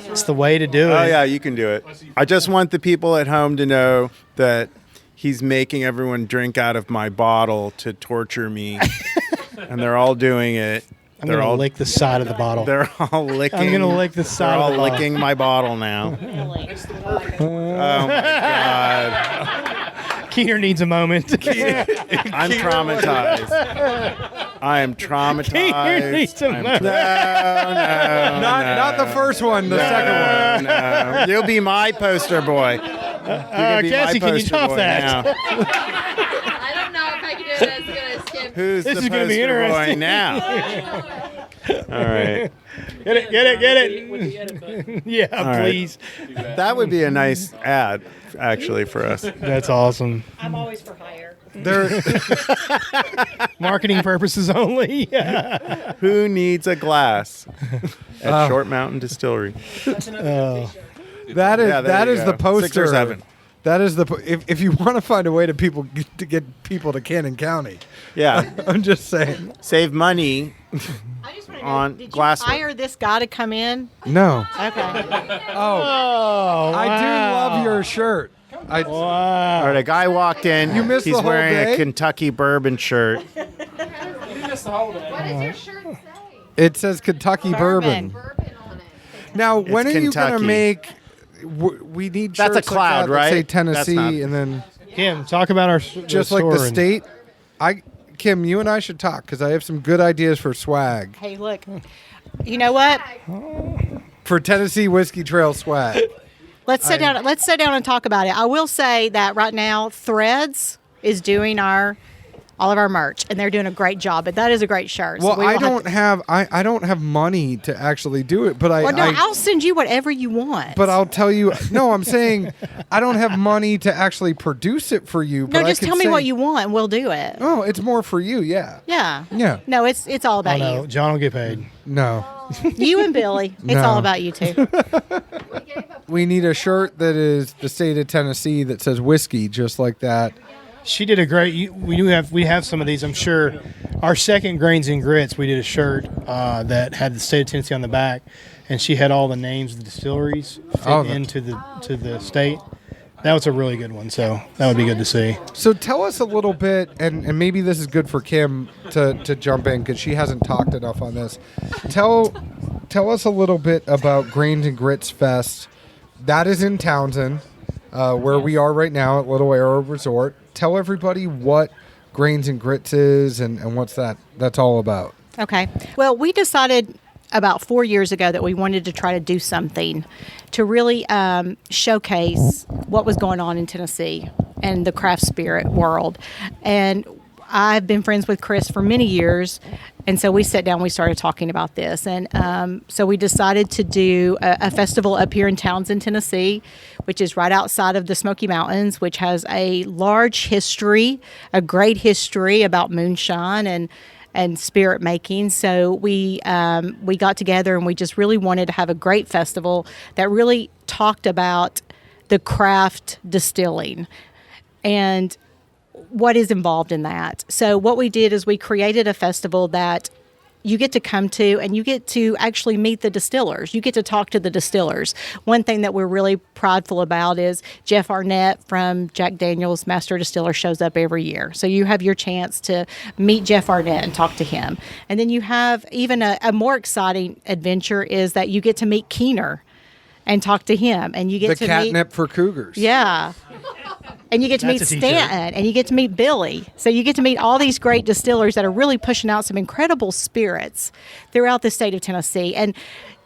It's the way to do it. Oh yeah, you can do it. I just want the people at home to know that he's making everyone drink out of my bottle to torture me, and they're all doing it. I'm going to lick the side of the bottle. They're all licking. I'm going to lick the side They're all of the bottle. licking my bottle now. Oh my god! Keener needs a moment. I'm traumatized. I am traumatized. Keener needs a moment. Not the first one, the second one. No. You'll be my poster boy. You can be Cassie, my can you poster top boy that? now. I don't know if I can do it. It's gonna skip. Who's This the is gonna be poster boy interesting. now? All right. Get it. With the edit button. Yeah, right. please. That would be a nice ad, actually, for us. That's awesome. I'm always for hire. Marketing purposes only. Who needs a glass at Short Mountain Distillery? Oh. That is Yeah, there you the go. poster. 6 or 7. That is if you want to find a way to get people to Cannon County. Yeah. I'm just saying. Save money. I just want to On know, did glassware. you hire this guy to come in? No. Okay. Oh, Oh, I do love your shirt. All right, a guy walked in. You missed He's the whole wearing day? a Kentucky bourbon shirt. You missed the whole day. What does your shirt say? It says Kentucky bourbon. Bourbon on it. Now, when are you Kentucky. gonna make? We need That's a shirts cloud, like that that say right? Tennessee, That's not- and then Kim, talk about our just like the state. Kim, you and I should talk because I have some good ideas for swag Hey, look. You know what? for Tennessee Whiskey Trail swag. Let's sit down. Let's sit down and talk about it. I will say that right now, Threads is doing our all of our merch, and they're doing a great job. But that is a great shirt. So Well, we I will don't have money to actually do it, but I'll send you whatever you want. But I'll tell you, no, I'm saying I don't have money to actually produce it for you. But no, just I could tell me say, what you want, and we'll do it. Oh, it's more for you, yeah. Yeah. Yeah. No, it's all Oh, about no, John will get paid. No. you and Billy. It's No. all about you two. We need a shirt that is the state of Tennessee that says whiskey, just like that. She did a great. We have some of these. I'm sure. Our second Grains and Grits, we did a shirt that had the state of Tennessee on the back, and she had all the names of the distilleries fit into the state. That was a really good one. So that would be good to see. So tell us a little bit, and maybe this is good for Kim to jump in because she hasn't talked enough on this. Tell us a little bit about Grains and Grits Fest. That is in Townsend, where we are right now at Little Arrow Resort. Tell everybody what Grains and Grits is and what's that's all about. Okay. Well, we decided about 4 years ago that we wanted to try to do something to really showcase what was going on in Tennessee and the craft spirit world. And I've been friends with Chris for many years, and so we sat down, we started talking about this. And so we decided to do a festival up here in Townsend, Tennessee, which is right outside of the Smoky Mountains, which has a large history, a great history about moonshine and spirit making. So we got together and we just really wanted to have a great festival that really talked about the craft distilling and what is involved in that. So what we did is we created a festival that you get to come to and you get to actually meet the distillers. You get to talk to the distillers. One thing that we're really prideful about is Jeff Arnett from Jack Daniel's Master Distiller shows up every year. So you have your chance to meet Jeff Arnett and talk to him. And then you have even a more exciting adventure is that you get to meet Keener and talk to him. And you get The to catnip for cougars. Yeah. And you get to meet That's a t-shirt. Stanton, and you get to meet Billy. So you get to meet all these great distillers that are really pushing out some incredible spirits throughout the state of Tennessee. And,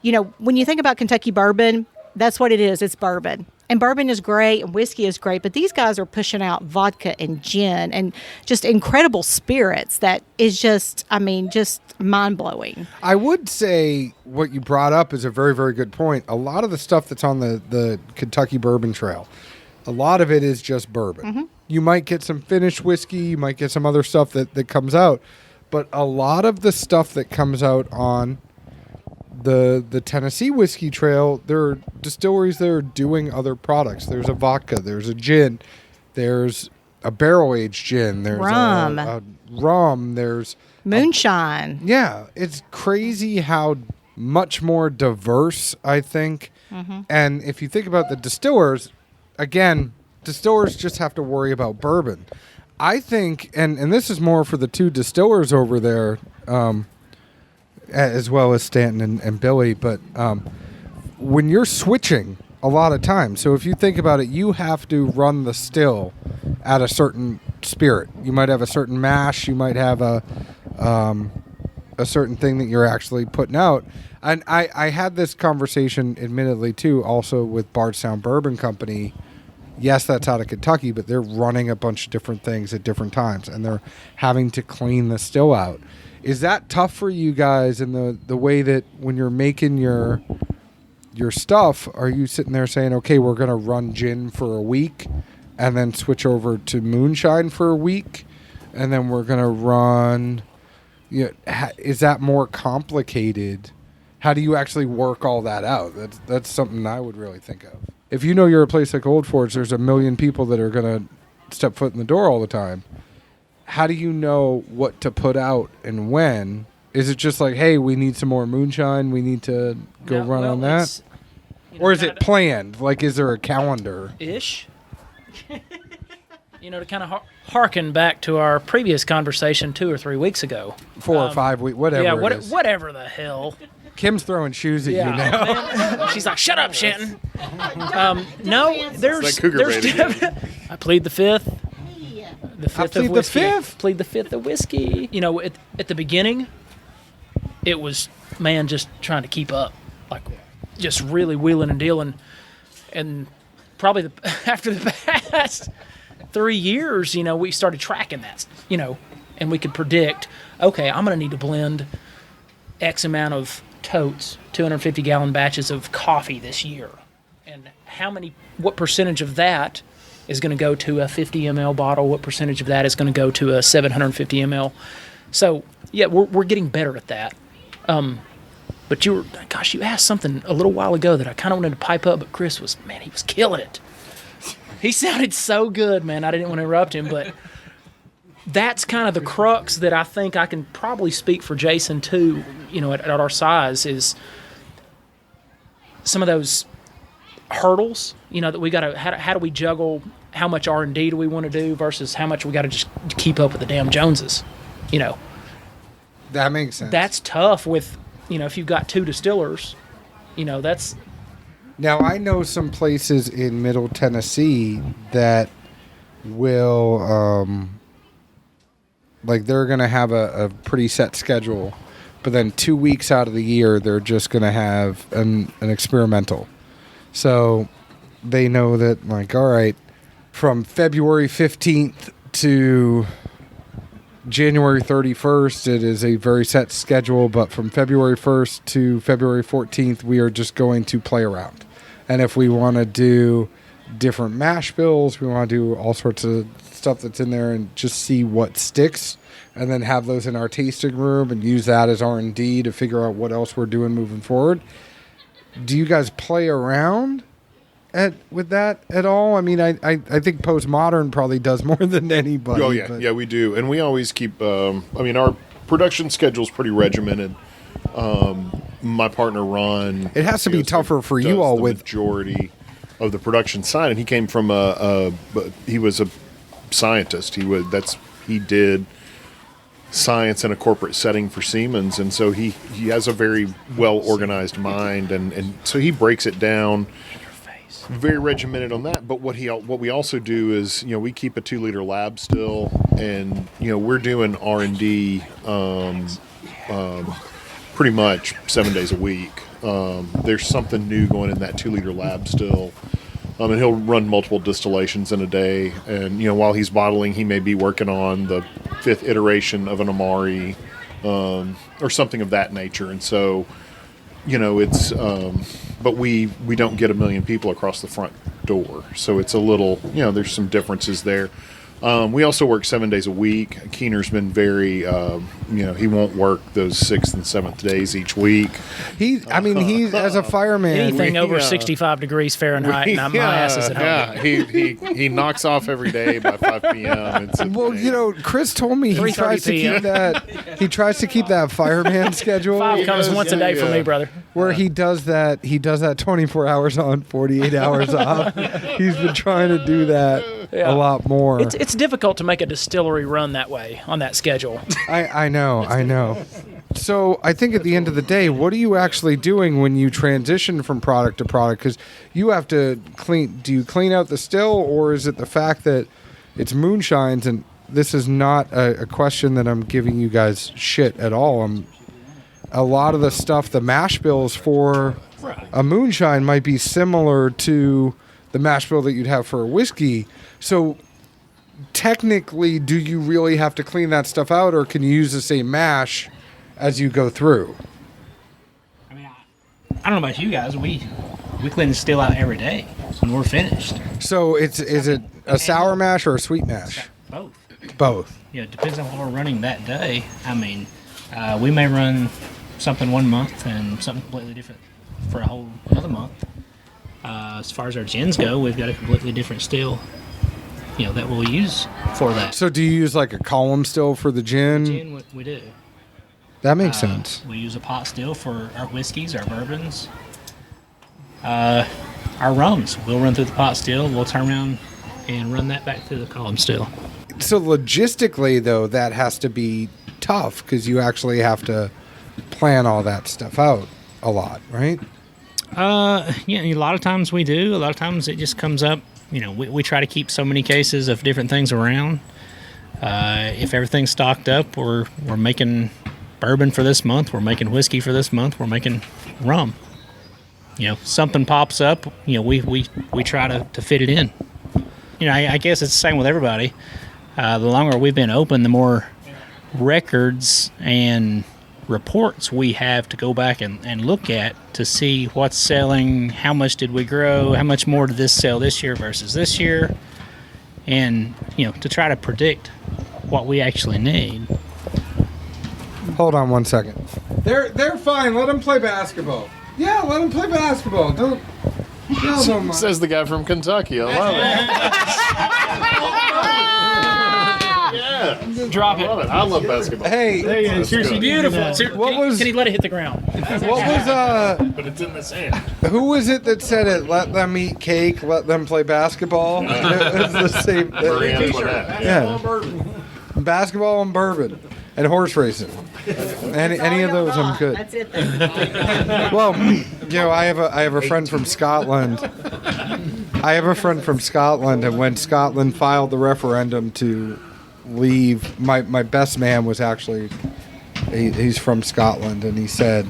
you know, when you think about Kentucky bourbon, that's what it is. It's bourbon. And bourbon is great, and whiskey is great, but these guys are pushing out vodka and gin and just incredible spirits that is just, just mind-blowing. I would say what you brought up is a very, very good point. A lot of the stuff that's on the Kentucky Bourbon Trail, a lot of it is just bourbon. Mm-hmm. You might get some finished whiskey, you might get some other stuff that comes out, but a lot of the stuff that comes out on the Tennessee Whiskey Trail, there are distilleries that are doing other products. There's a vodka, there's a gin, there's a barrel-aged gin, there's Rum. a rum, there's Moonshine. yeah, it's crazy how much more diverse, I think. Mm-hmm. And if you think about the distillers, again, distillers just have to worry about bourbon. I think, and this is more for the two distillers over there, as well as Stanton and Billy, but when you're switching a lot of times, so if you think about it, you have to run the still at a certain spirit. You might have a certain mash, you might have a certain thing that you're actually putting out. And I had this conversation, admittedly, too, also with Bardstown Bourbon Company. Yes, that's out of Kentucky, but they're running a bunch of different things at different times, and they're having to clean the still out. Is that tough for you guys in the way that when you're making your stuff, are you sitting there saying, okay, we're going to run gin for a week and then switch over to moonshine for a week, and then we're going to run... is that more complicated? How do you actually work all that out? That's something I would really think of. If you know you're a place like Old Forge, there's a million people that are going to step foot in the door all the time. How do you know what to put out and when? Is it just like, hey, we need some more moonshine, we need to go run on that? Or is it planned? Like, is there a calendar? Ish. To kind of harken back to our previous conversation 2 or 3 weeks ago. 4 or 5 weeks, whatever it is. Whatever the hell. Kim's throwing shoes at you now. Man. She's like, shut up, Shanton. No, there's... It's like Cougar Baby. I plead the fifth. The fifth of whiskey. Plead the fifth of whiskey. At the beginning, it was, just trying to keep up. Like, just really wheeling and dealing. And probably after the past 3 years, we started tracking that. and we could predict, okay, I'm going to need to blend X amount of totes, 250-gallon batches of coffee this year. And what percentage of that is going to go to a 50 ml bottle? What percentage of that is going to go to a 750 ml? So, yeah, we're getting better at that. But you asked something a little while ago that I kind of wanted to pipe up, but Chris he was killing it. He sounded so good, man. I didn't want to interrupt him, but that's kind of the crux that I think I can probably speak for Jason too, at our size, is some of those hurdles, that we got to, how do we juggle how much R&D do we want to do versus how much we got to just keep up with the damn Joneses, That makes sense. That's tough with, if you've got 2 distillers, that's... Now, I know some places in Middle Tennessee that will, they're going to have a pretty set schedule, but then 2 weeks out of the year, they're just going to have an experimental. So they know that, all right, from February 15th to January 31st, it is a very set schedule, but from February 1st to February 14th, we are just going to play around. And if we want to do different mash bills, we want to do all sorts of stuff that's in there and just see what sticks, and then have those in our tasting room and use that as R&D to figure out what else we're doing moving forward. Do you guys play around with that at all? I mean, I think Postmodern probably does more than anybody. Oh, yeah. Yeah, we do. And we always keep, our production schedule is pretty regimented. My partner, Ron. It has to be tougher for you all with majority of the production side. And he came from he was a scientist. He did science in a corporate setting for Siemens. And so he has a very well-organized mind. And so he breaks it down. Very regimented on that, but what we also do is, we keep a 2-liter lab still, and we're doing R&D pretty much 7 days a week. There's something new going in that 2-liter lab still, and he'll run multiple distillations in a day. And while he's bottling, he may be working on the 5th iteration of an Amari or something of that nature. And so, it's. But we don't get 1 million people across the front door. So it's a little, there's some differences there. We also work 7 days a week. Keener's been very, he won't work those 6th and 7th days each week. He's as a fireman. Anything over 65 degrees Fahrenheit, and my ass is at home. Yeah, he knocks off every day by 5 p.m. Well, Chris told me he tries to keep that. He tries to keep that fireman schedule. 5 comes once a day for me, brother. Where he does that 24 hours on, 48 hours off. He's been trying to do that a lot more. It's difficult to make a distillery run that way on that schedule. I know. So I think at the end of the day, what are you actually doing when you transition from product to product? Because you have to clean. Do you clean out the still, or is it the fact that it's moonshines? And this is not a question that I'm giving you guys shit at all. A lot of the stuff, the mash bills for a moonshine might be similar to the mash bill that you'd have for a whiskey. So technically, do you really have to clean that stuff out, or can you use the same mash as you go through? I mean, I don't know about you guys. We clean the still out every day when we're finished. So is it a sour mash or a sweet mash? Both. Yeah, it depends on what we're running that day. I mean, we may run something one month and something completely different for a whole other month. As far as our gins go, we've got a completely different still, that we'll use for that. So do you use like a column still for the gin? Gin, we do. That makes sense. We use a pot still for our whiskeys, our bourbons, our rums. We'll run through the pot still. We'll turn around and run that back through the column still. So logistically, though, that has to be tough because you actually have to plan all that stuff out a lot, right? Yeah, a lot of times we do. A lot of times it just comes up. We try to keep so many cases of different things around. If everything's stocked up, we're making bourbon for this month. We're making whiskey for this month. We're making rum. Something pops up. We try to fit it in. I guess it's the same with everybody. The longer we've been open, the more records and reports we have to go back and look at to see what's selling, how much did we grow, how much more did this sell this year versus this year, and to try to predict what we actually need. Hold on 1 second. They're fine. Let them play basketball. Yeah, let them play basketball. Don't mind. Says the guy from Kentucky. I love it. Yeah. Drop I love it. it. I love basketball. Hey, That's good. Beautiful. was- Can he let it hit the ground? what was But it's in the sand. who was it that said it? Let them eat cake, let them play basketball. It's the same thing. Marie Antoinette. Yeah. Basketball and bourbon and horse racing. Any of those, I'm good. That's it. Then. Well, I have a friend from Scotland. And when Scotland filed the referendum to leave, my best man was actually he's from Scotland, and he said,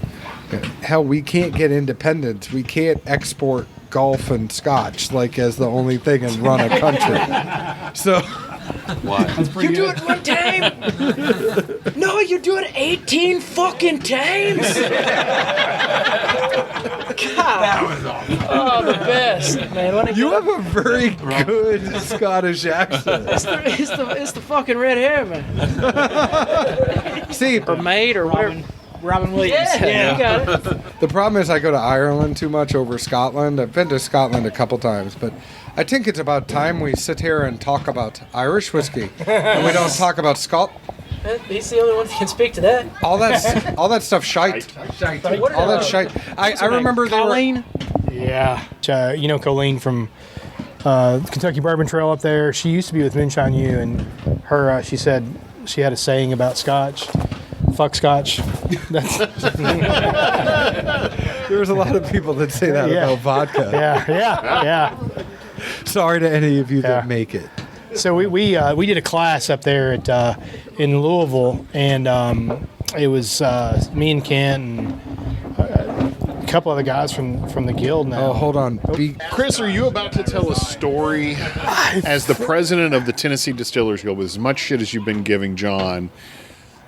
"Hell, we can't get independence. We can't export golf and scotch like as the only thing and run a country." So. Why? You do it one time? No, you do it 18 fucking times? God. That was awesome. Oh, the best, man. You have a very good Scottish accent. It's the fucking red hair, man. See, Or maid or whatever. Robin Williams. Yeah, you got it. the problem is I go to Ireland too much over Scotland. I've been to Scotland a couple times, but I think it's about time we sit here and talk about Irish whiskey, and we don't talk about He's the only one that can speak to that. all that stuff. Shite. All that shite. I remember they were. Colleen? Yeah. Colleen from Kentucky Bourbon Trail up there. She used to be with Moonshine U, and her she said she had a saying about Scotch. Fuck Scotch. That's There's a lot of people that say that Yeah. about vodka. yeah. Sorry to any of you that Yeah. make it. So we did a class up there at in Louisville, and it was me and Kent and a couple other guys from the guild now. Oh, hold on. Chris, are you about to tell a story as the president of the Tennessee Distillers Guild, with as much shit as you've been giving John,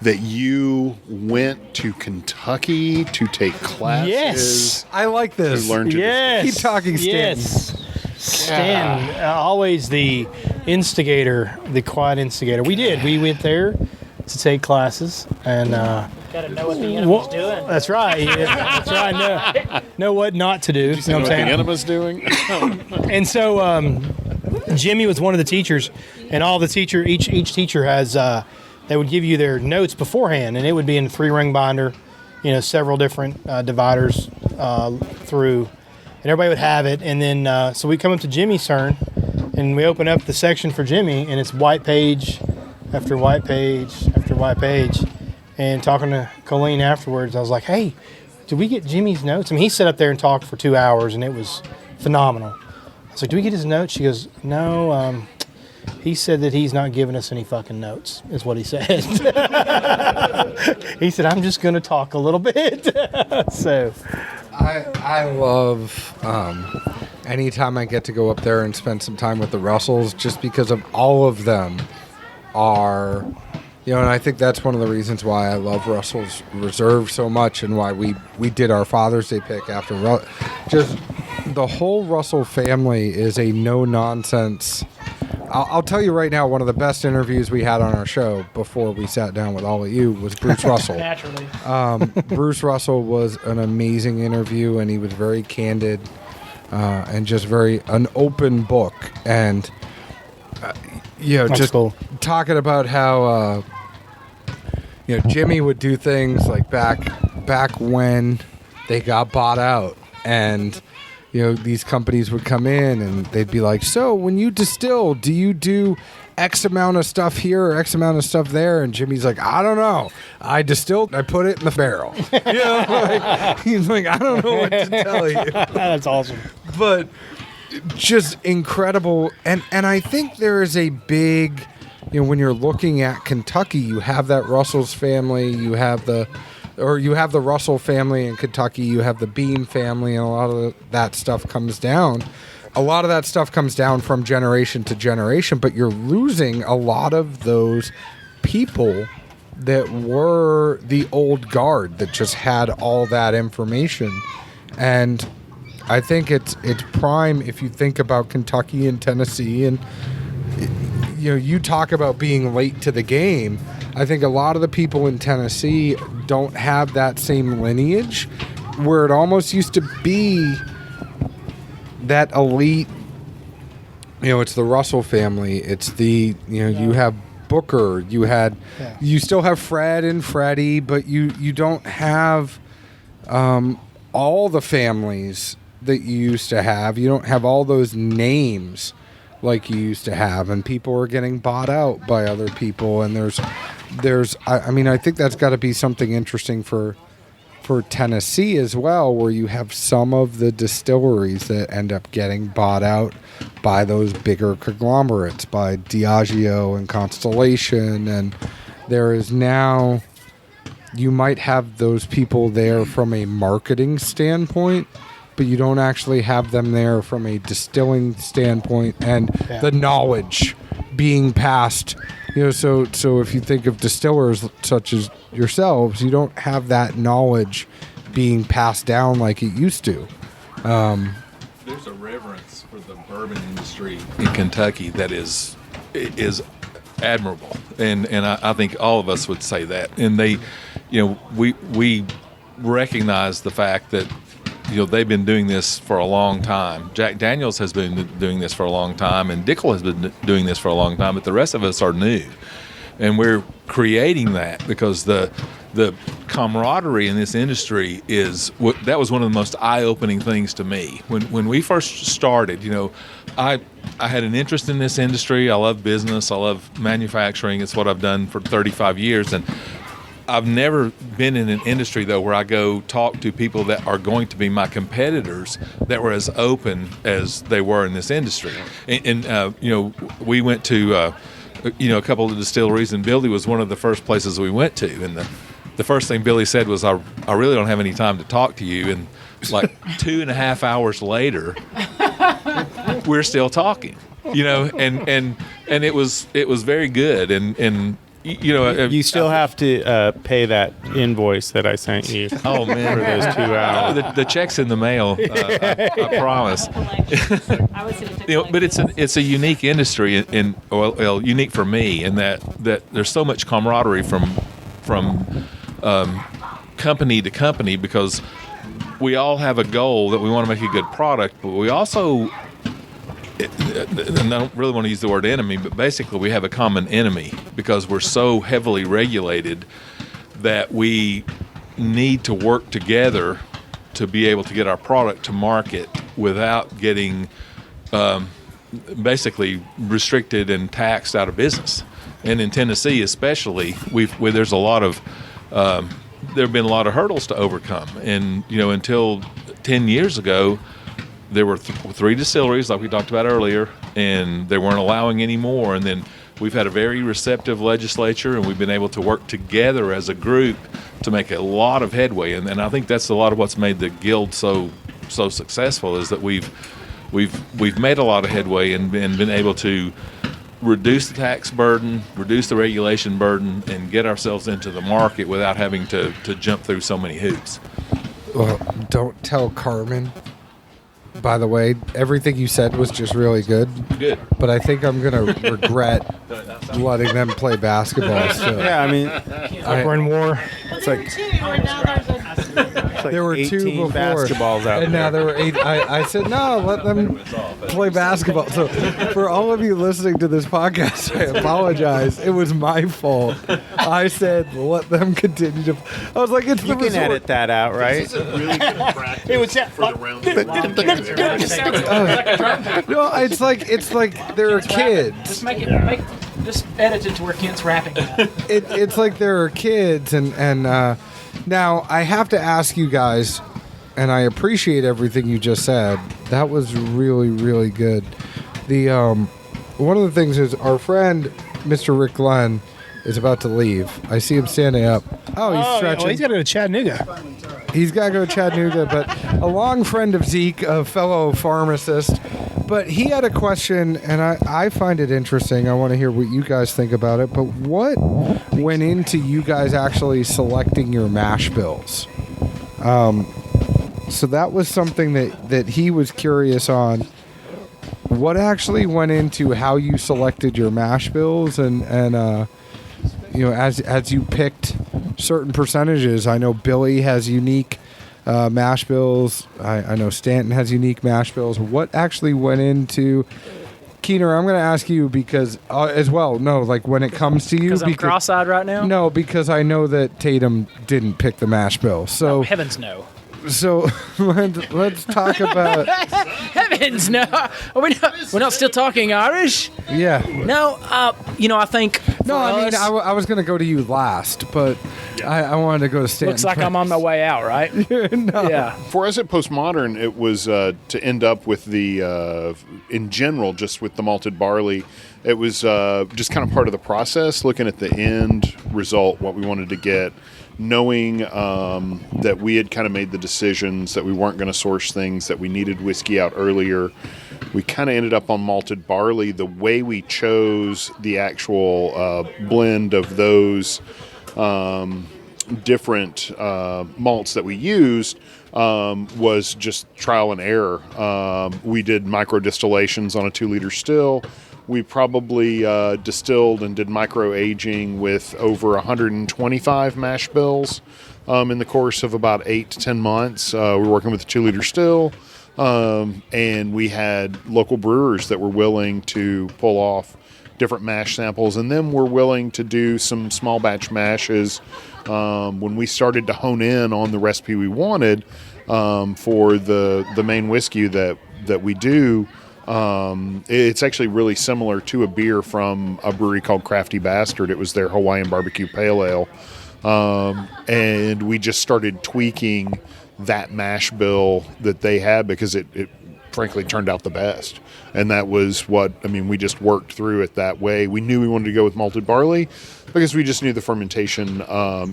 that you went to Kentucky to take classes? Yes. I like this. To learn to Yes. Keep talking, Stanton. Yes. Stan, always the instigator, the quiet instigator. We went there to take classes, and Gotta know what the animal's doing. that's right. Yeah, that's right. Know what not to do. You know what what I'm the saying? enema's doing? And so Jimmy was one of the teachers, and all the each teacher has they would give you their notes beforehand, and it would be in a 3-ring binder, several different dividers through, and everybody would have it. And then so we come up to Jimmy's turn, and we open up the section for Jimmy, and it's white page after white page after white page. And talking to Colleen afterwards, I was like, "Hey, did we get Jimmy's notes?" I mean, he sat up there and talked for 2 hours, and it was phenomenal. I was like, "Do we get his notes?" She goes, "No, he said that he's not giving us any fucking notes," is what he said. He said, "I'm just going to talk a little bit." So I love anytime I get to go up there and spend some time with the Russells, just because of all of them are, and I think that's one of the reasons why I love Russell's Reserve so much, and why we did our Father's Day pick after just the whole Russell family is a no-nonsense. I'll tell you right now, one of the best interviews we had on our show before we sat down with all of you was Bruce Russell. Naturally. Bruce Russell was an amazing interview, and he was very candid and just an open book. And, That's just cool. talking about how, Jimmy would do things like back when they got bought out, and these companies would come in and they'd be like, "So when you distill, do you do X amount of stuff here or X amount of stuff there?" And Jimmy's like, "I don't know. I distilled, I put it in the barrel." He's like, "I don't know what to tell you." That's awesome. But just incredible. And I think there is a big, when you're looking at Kentucky, you have that Russell's family, you have the Russell family in Kentucky, you have the Beam family, and a lot of that stuff comes down. A lot of that stuff comes down from generation to generation, but you're losing a lot of those people that were the old guard that just had all that information. And I think it's prime if you think about Kentucky and Tennessee, and you talk about being late to the game. I think a lot of the people in Tennessee don't have that same lineage, where it almost used to be that elite. It's the Russell family. It's the you have Booker. You still have Fred and Freddie, but you don't have all the families that you used to have. You don't have all those names like you used to have, and people are getting bought out by other people. And I think that's got to be something interesting for Tennessee as well, where you have some of the distilleries that end up getting bought out by those bigger conglomerates, by Diageo and Constellation. And there is now, you might have those people there from a marketing standpoint, but you don't actually have them there from a distilling standpoint and the knowledge being passed. So if you think of distillers such as yourselves, you don't have that knowledge being passed down like it used to. There's a reverence for the bourbon industry in Kentucky that is admirable, and I think all of us would say that. And we recognize the fact that they've been doing this for a long time. Jack Daniels has been doing this for a long time, and Dickel has been doing this for a long time, but the rest of us are new. And we're creating that because the camaraderie in this industry that was one of the most eye-opening things to me. When we first started, I had an interest in this industry. I love business. I love manufacturing. It's what I've done for 35 years. And I've never been in an industry, though, where I go talk to people that are going to be my competitors that were as open as they were in this industry. And we went to, a couple of distilleries, and Billy was one of the first places we went to. And the first thing Billy said was, I really don't have any time to talk to you. And like 2.5 hours later, we're still talking, and it was very good. And you still have to pay that invoice that I sent you. Oh man, for those 2 hours. The check's in the mail. I promise. But it's a unique industry, unique for me, in that there's so much camaraderie from company to company, because we all have a goal that we want to make a good product, but we also, and I don't really want to use the word enemy, but basically we have a common enemy because we're so heavily regulated that we need to work together to be able to get our product to market without getting basically restricted and taxed out of business. And in Tennessee especially, there's a lot of there have been a lot of hurdles to overcome. And until 10 years ago, there were 3 distilleries, like we talked about earlier, and they weren't allowing any more. And then we've had a very receptive legislature, and we've been able to work together as a group to make a lot of headway. And I think that's a lot of what's made the guild so successful, is that we've made a lot of headway and been able to reduce the tax burden, reduce the regulation burden, and get ourselves into the market without having to jump through so many hoops. Well, don't tell Carmen. By the way, everything you said was just really good. Good. But I think I'm going to regret letting them play basketball. So. Yeah, I mean, We're in war. it's like There were 2 18 before, basketballs out and now there were 8. I said, no, let them play basketball. So for all of you listening to this podcast, I apologize. It was my fault. I said, let them continue to. I was like, it's You the can resort. edit that out, right? This is a really good practice for the roundtable. No, it's like they're kids. Just just edit it to where Kent's rapping. It's like there are kids, and now I have to ask you guys, and I appreciate everything you just said. That was really, really good. The one of the things is our friend Mr. Rick Glenn is about to leave. I see him standing up. Oh, he's stretching. Well, he's got to go to Chattanooga. He's got to go to Chattanooga, but a long friend of Zeke, a fellow pharmacist, But he had a question, and I find it interesting. I want to hear what you guys think about it. But what went into you guys actually selecting your mash bills? So that was something that he was curious on. What actually went into how you selected your mash bills, and as you picked certain percentages? I know Billy has unique mash bills. I know Stanton has unique mash bills. What actually went into... Keener, I'm going to ask you because as well. No, like when it comes to you, Because I'm cross-eyed right now? No, because I know that Tatum didn't pick the mash bill. So Oh, heavens no. So let's talk about... Heavens no. We're not still talking Irish? Yeah. No, I think... No, I mean, us, I was going to go to you last, but I wanted to go to Stanton. looks like I'm on my way out, right? No. Yeah. For us at Postmodern, it was to end up with the, in general, just with the malted barley, it was just kind of part of the process, looking at the end result, what we wanted to get, knowing that we had kind of made the decisions that we weren't going to source things, that we needed whiskey out earlier. We kind of ended up on malted barley. The way we chose the actual blend of those different malts that we used was just trial and error. We did micro distillations on a 2-liter still. We probably distilled and did micro aging with over 125 mash bills in the course of about 8 to 10 months. We were working with a 2-liter still, and we had local brewers that were willing to pull off different mash samples, and then we're willing to do some small batch mashes. When we started to hone in on the recipe we wanted for the main whiskey that we do, it's actually really similar to a beer from a brewery called Crafty Bastard. It was their Hawaiian Barbecue Pale Ale. And we just started tweaking that mash bill that they had because it frankly turned out the best. And that was we just worked through it that way. We knew we wanted to go with malted barley because we just knew the fermentation.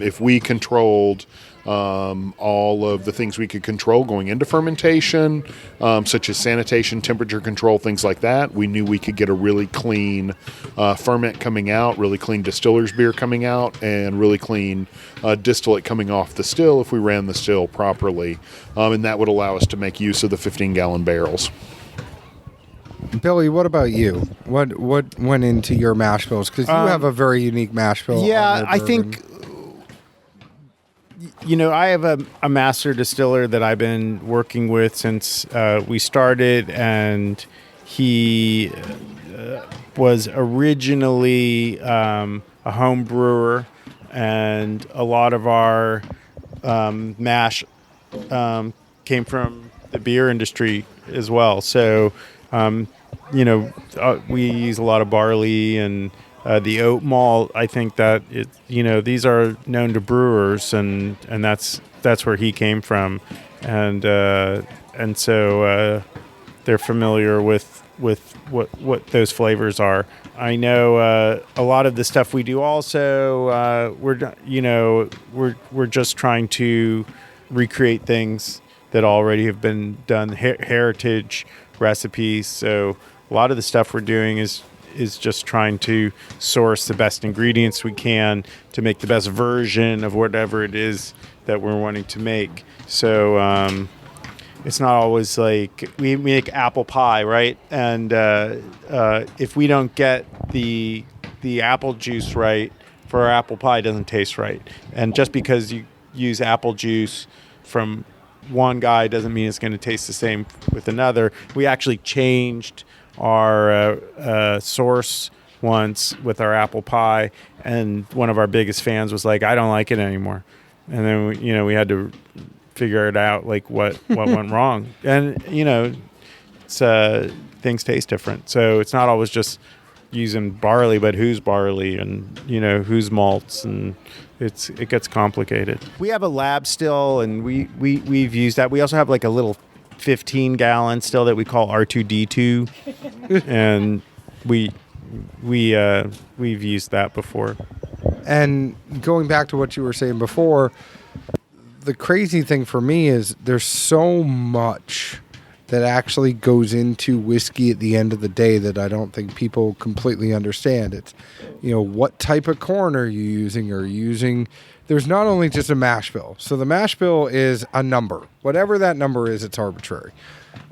If we controlled all of the things we could control going into fermentation, such as sanitation, temperature control, things like that, we knew we could get a really clean ferment coming out, really clean distiller's beer coming out, and really clean distillate coming off the still if we ran the still properly. And that would allow us to make use of the 15-gallon barrels. Billy, what about you? What went into your mash bills? Because you have a very unique mash bill. Yeah, I think... I have a master distiller that I've been working with since we started, and he was originally a home brewer, and a lot of our mash came from the beer industry as well. So, we use a lot of barley and the oat malt. I think that these are known to brewers, and that's where he came from, and so they're familiar with what those flavors are. I know a lot of the stuff we do also. We're just trying to recreate things that already have been done, heritage recipes. So a lot of the stuff we're doing is just trying to source the best ingredients we can to make the best version of whatever it is that we're wanting to make. So it's not always like we make apple pie, right? And if we don't get the apple juice right for our apple pie, it doesn't taste right. And just because you use apple juice from one guy doesn't mean it's going to taste the same with another. We actually changed our source once with our apple pie, and one of our biggest fans was like, I don't like it anymore. And then we had to figure it out, like what went wrong. And it's things taste different, so it's not always just using barley, but whose barley and whose malts, and it gets complicated. We have a lab still, and we've used that. We also have like a little 15-gallon still that we call R2D2, and we've used that before. And going back to what you were saying before, the crazy thing for me is there's so much that actually goes into whiskey at the end of the day that I don't think people completely understand. It's, what type of corn are you using? Are you using... There's not only just a mash bill. So the mash bill is a number. Whatever that number is, it's arbitrary.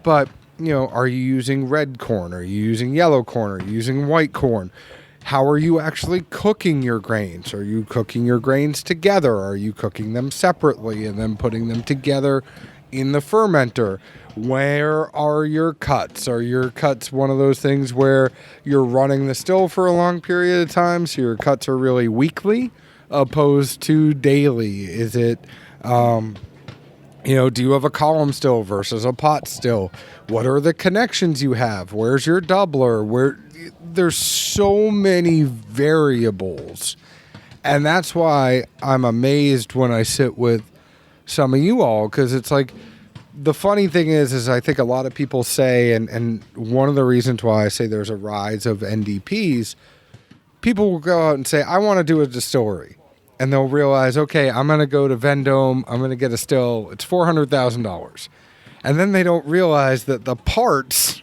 But, are you using red corn? Are you using yellow corn? Are you using white corn? How are you actually cooking your grains? Are you cooking your grains together? Are you cooking them separately and then putting them together in the fermenter? Where are your cuts? Are your cuts one of those things where you're running the still for a long period of time, so your cuts are really weekly opposed to daily? Is it, do you have a column still versus a pot still? What are the connections you have? Where's your doubler? There's so many variables. And that's why I'm amazed when I sit with some of you all, because it's like, the funny thing is I think a lot of people say, and one of the reasons why I say there's a rise of NDPs, people will go out and say, I want to do a distillery. And they'll realize, okay, I'm going to go to Vendome, I'm going to get a still, it's $400,000. And then they don't realize that the parts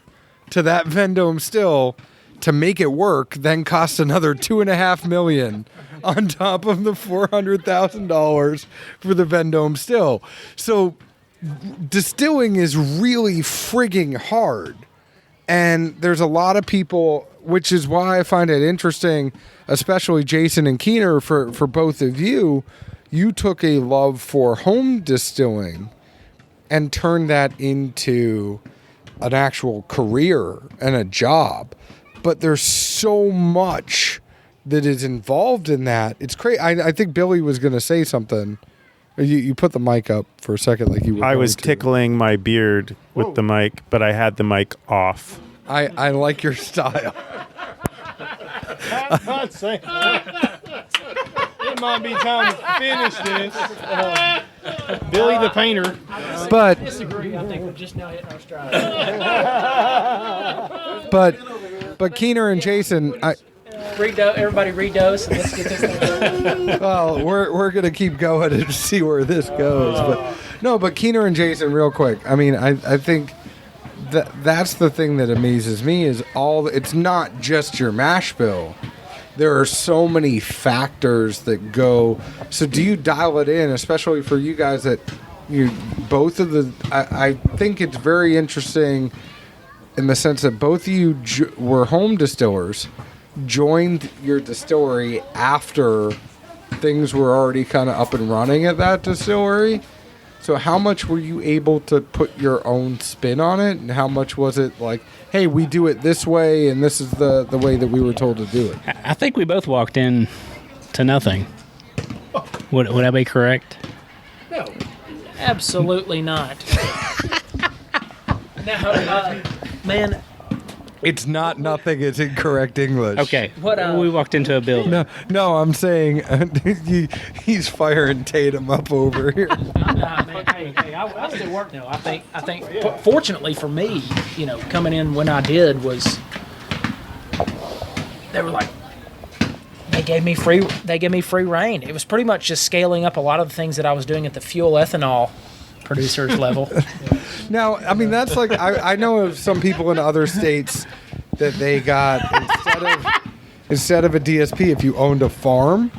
to that Vendome still to make it work then cost another $2.5 million on top of the $400,000 for the Vendome still. So distilling is really frigging hard. And there's a lot of people, which is why I find it interesting, especially Jason and Keener, for both of you. You took a love for home distilling and turned that into an actual career and a job. But there's so much that is involved in that. It's crazy. I think Billy was going to say something. You put the mic up for a second like you were I was going to. tickling my beard with the mic, but I had the mic off. I like your style. I'm not saying it might be time to finish this. Billy the painter. But I disagree. I think we're just now hitting our stride. but Keener and Jason, Everybody redose and let's get this thing. well, we're gonna keep going and see where this goes. But Keener and Jason, real quick. I mean, I think that's the thing that amazes me is it's not just your mash bill. There are so many factors that go. So do you dial it in, especially for you guys that both of the? I think it's very interesting in the sense that both of you were home distillers, joined your distillery after things were already kind of up and running at that distillery. So how much were you able to put your own spin on it, and how much was it like, hey, we do it this way, and this is the way that we were told to do it? I think we both walked in to nothing. Would I be correct? No, absolutely not. No, man. It's not nothing. It's incorrect English. Okay. We walked into a building. No, I'm saying he's firing Tatum up over here. Hey, I still work now. I think. Fortunately for me, coming in when I did was, they were like, they gave me free reign. It was pretty much just scaling up a lot of the things that I was doing at the fuel ethanol producers level. Now, I mean, that's like, I know of some people in other states that they got, instead of a DSP, if you owned a farm,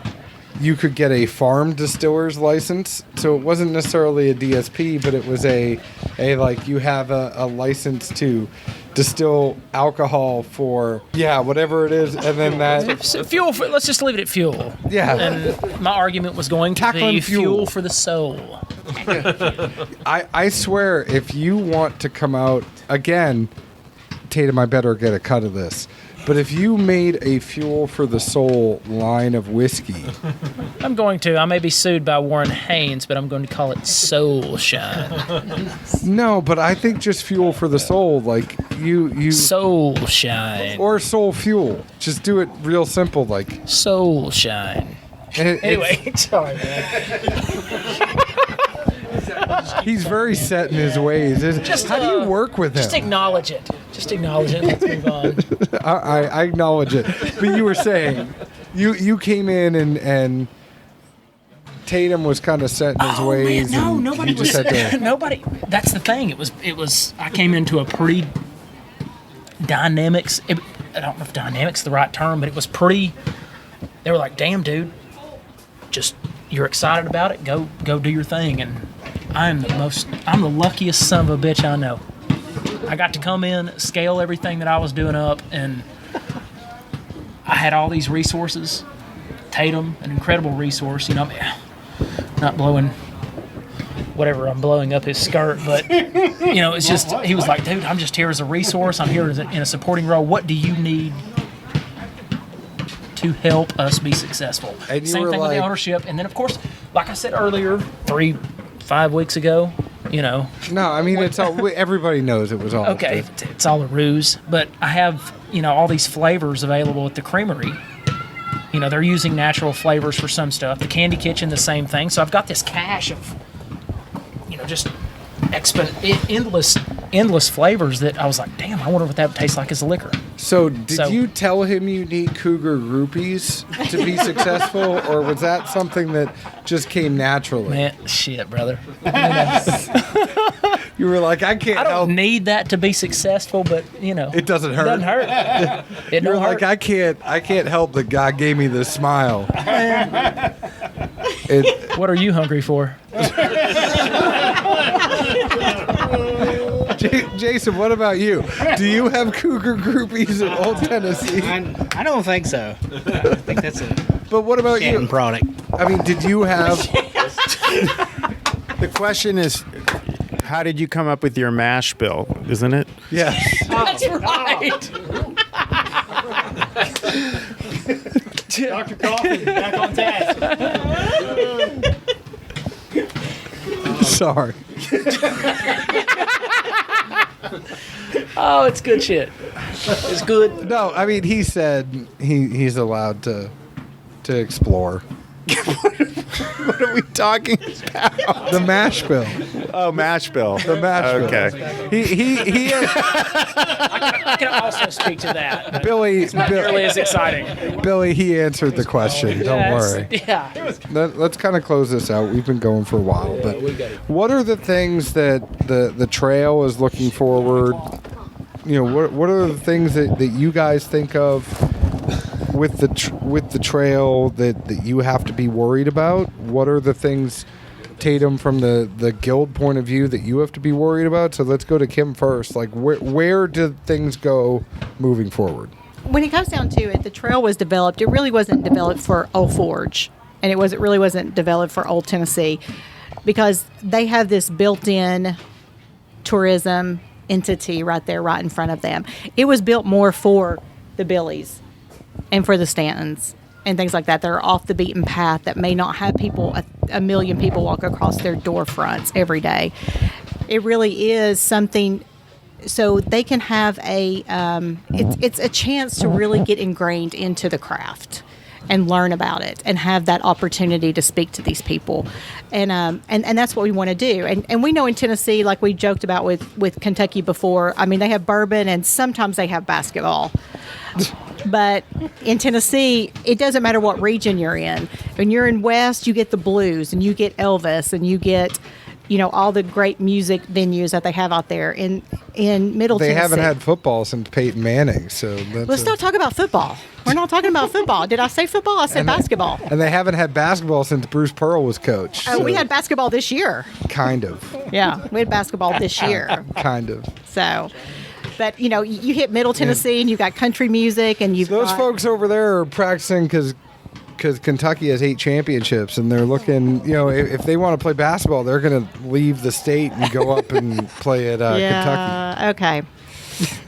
you could get a farm distiller's license. So it wasn't necessarily a DSP, but it was a like, you have a license to distill alcohol for, whatever it is, and then that... So fuel, let's just leave it at fuel. Yeah. And my argument was going to be fuel for the soul. I swear, if you want to come out, again, Tatum, I better get a cut of this, but if you made a fuel for the soul line of whiskey... I'm going to. I may be sued by Warren Haynes, but I'm going to call it Soul Shine. No, but I think just fuel for the soul, like you Soul Shine. Or soul fuel. Just do it real simple, like Soul Shine. Anyway, sorry, man. He's very set in his ways. How do you work with him? Just acknowledge it. Let's move on. I acknowledge it. But you were saying, you came in and Tatum was kind of set in his ways. Man, no, and nobody you just was. had to. Nobody. That's the thing. It was. I came into a pretty dynamics. I don't know if dynamics is the right term, but it was pretty. They were like, "Damn, dude, just you're excited about it. Go do your thing." And I'm the luckiest son of a bitch I know. I got to come in, scale everything that I was doing up, and I had all these resources. Tatum, an incredible resource. You know, not blowing whatever I'm blowing up his skirt, but you know, it's just he was like, dude, I'm just here as a resource. I'm here in a supporting role. What do you need to help us be successful? And Same thing with the ownership, and then of course, like I said earlier, 5 weeks ago, you know. No, I mean it's all. Everybody knows it was all. Okay, it's all a ruse, but I have all these flavors available at the creamery. You know, they're using natural flavors for some stuff. The Candy Kitchen, the same thing. So I've got this cache of, just endless flavors that I was like, damn, I wonder what that would taste like as a liquor. So did you tell him you need cougar groupies to be successful, or was that something that just came naturally? Man, shit, brother. You were like, I don't need that to be successful, but it doesn't hurt. It doesn't hurt. It You're don't like, hurt. I can't help that God gave me this smile. What are you hungry for? Jason, what about you? Do you have cougar groupies in Old Tennessee? I don't think so. I think that's a But what about you? Shannon product. I mean, did you have? The question is, how did you come up with your mash bill? Isn't it? Yes. That's right. Dr. Coffee, back on task. Sorry. Oh, it's good shit. It's good. No, I mean, he said he's allowed to explore. What are we talking about? The mash bill. Oh, mash bill. The mash bill. Okay. He I can also speak to that. But Billy. it's not nearly as exciting. Billy, he answered the question. Don't worry. Yeah. Let's kind of close this out. We've been going for a while, but what are the things that the trail is looking forward? What are the things that you guys think of with the trail that you have to be worried about? What are the things, Tatum, from the guild point of view that you have to be worried about? So let's go to Kim first. Like, where do things go moving forward? When it comes down to it, the trail was developed. It really wasn't developed for Old Forge, and it really wasn't developed for Old Tennessee, because they have this built-in tourism entity right there, right in front of them. It was built more for the Billies and for the Stantons and things like that. They're off the beaten path that may not have a million people walk across their door fronts every day. It really is something so they can have it's a chance to really get ingrained into the craft and learn about it and have that opportunity to speak to these people. And that's what we want to do. And we know in Tennessee, like we joked about with Kentucky before, I mean, they have bourbon and sometimes they have basketball. But in Tennessee, it doesn't matter what region you're in. When you're in West, you get the blues and you get Elvis and you get, all the great music venues that they have out there in Middle Tennessee. They haven't had football since Peyton Manning, so let's not talk about football. We're not talking about football. Did I say football? I said basketball. And they haven't had basketball since Bruce Pearl was coach. Oh, we had basketball this year. Kind of. Yeah, we had basketball this year. Kind of. So, but you hit Middle Tennessee and you got country music and you've those got, folks over there are practicing because Kentucky has 8 championships and they're looking, if they want to play basketball, they're going to leave the state and go up and play at Kentucky. Okay.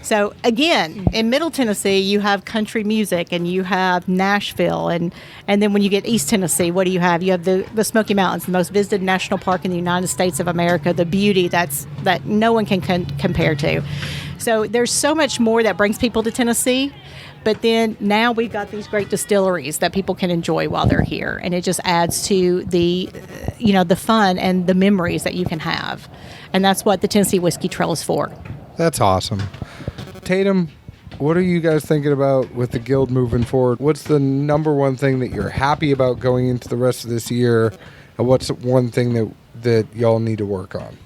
So again, in Middle Tennessee, you have country music and you have Nashville, and then when you get East Tennessee, what do you have? You have the Smoky Mountains, the most visited national park in the United States of America, the beauty that no one can compare to. So there's so much more that brings people to Tennessee. But then now we've got these great distilleries that people can enjoy while they're here, and it just adds to the fun and the memories that you can have, and that's what the Tennessee Whiskey Trail is for. That's awesome. Tatum, what are you guys thinking about with the guild moving forward? What's the number one thing that you're happy about going into the rest of this year, What's one thing that y'all need to work on?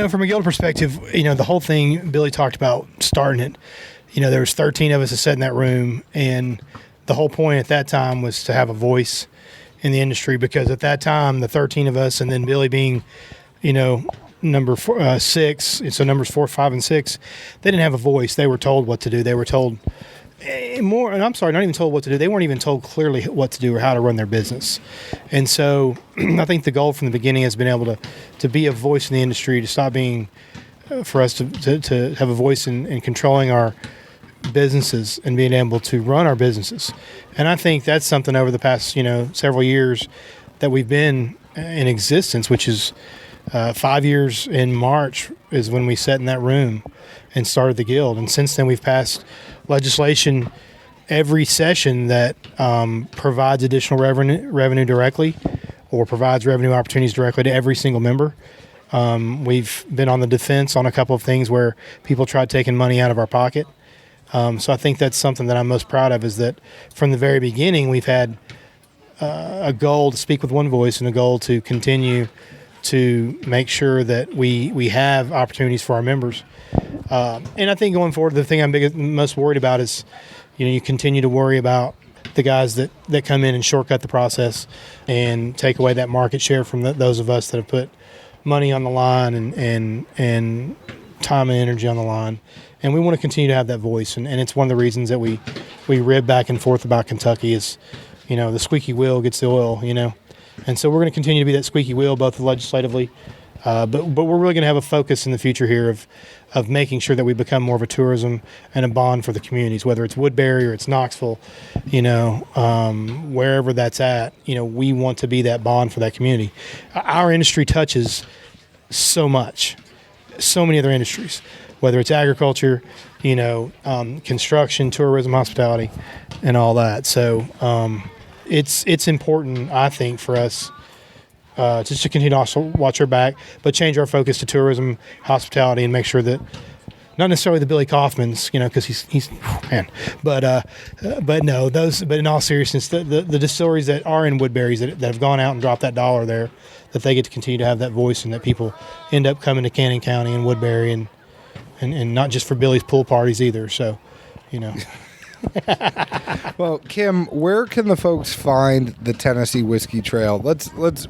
From a guild perspective, the whole thing Billy talked about starting it. There was 13 of us that sat in that room, and the whole point at that time was to have a voice in the industry, because at that time, the 13 of us, and then Billy being, number 6, so numbers 4, 5, and 6, they didn't have a voice. They were told what to do. They were told more, and I'm sorry, not even told what to do. They weren't even told clearly what to do or how to run their business. And so I think the goal from the beginning has been able to be a voice in the industry, to stop being, for us to have a voice in controlling our businesses and being able to run our businesses. And I think that's something over the past, several years that we've been in existence, which is 5 years in March is when we sat in that room and started the guild. And since then, we've passed legislation every session that provides additional revenue directly, or provides revenue opportunities directly to every single member. We've been on the defense on a couple of things where people tried taking money out of our pocket. So I think that's something that I'm most proud of, is that from the very beginning, we've had a goal to speak with one voice and a goal to continue to make sure that we have opportunities for our members. And I think going forward, the thing I'm most worried about is, you continue to worry about the guys that come in and shortcut the process and take away that market share from those of us that have put money on the line and time and energy on the line. And we want to continue to have that voice. And it's one of the reasons that we rib back and forth about Kentucky is, the squeaky wheel gets the oil, And so we're going to continue to be that squeaky wheel, both legislatively, but we're really going to have a focus in the future here of making sure that we become more of a tourism and a bond for the communities, whether it's Woodbury or it's Knoxville, wherever that's at, we want to be that bond for that community. Our industry touches so many other industries, whether it's agriculture, construction, tourism, hospitality, and all that. So it's important, I think, for us just to continue to also watch our back, but change our focus to tourism, hospitality, and make sure that not necessarily the Billy Kaufmans, because he's man, but no, those. But in all seriousness, the distilleries that are in Woodbury's that have gone out and dropped that dollar there, that they get to continue to have that voice, and that people end up coming to Cannon County and Woodbury, and not just for Billy's pool parties either. So, Well, Kim, where can the folks find the Tennessee Whiskey Trail?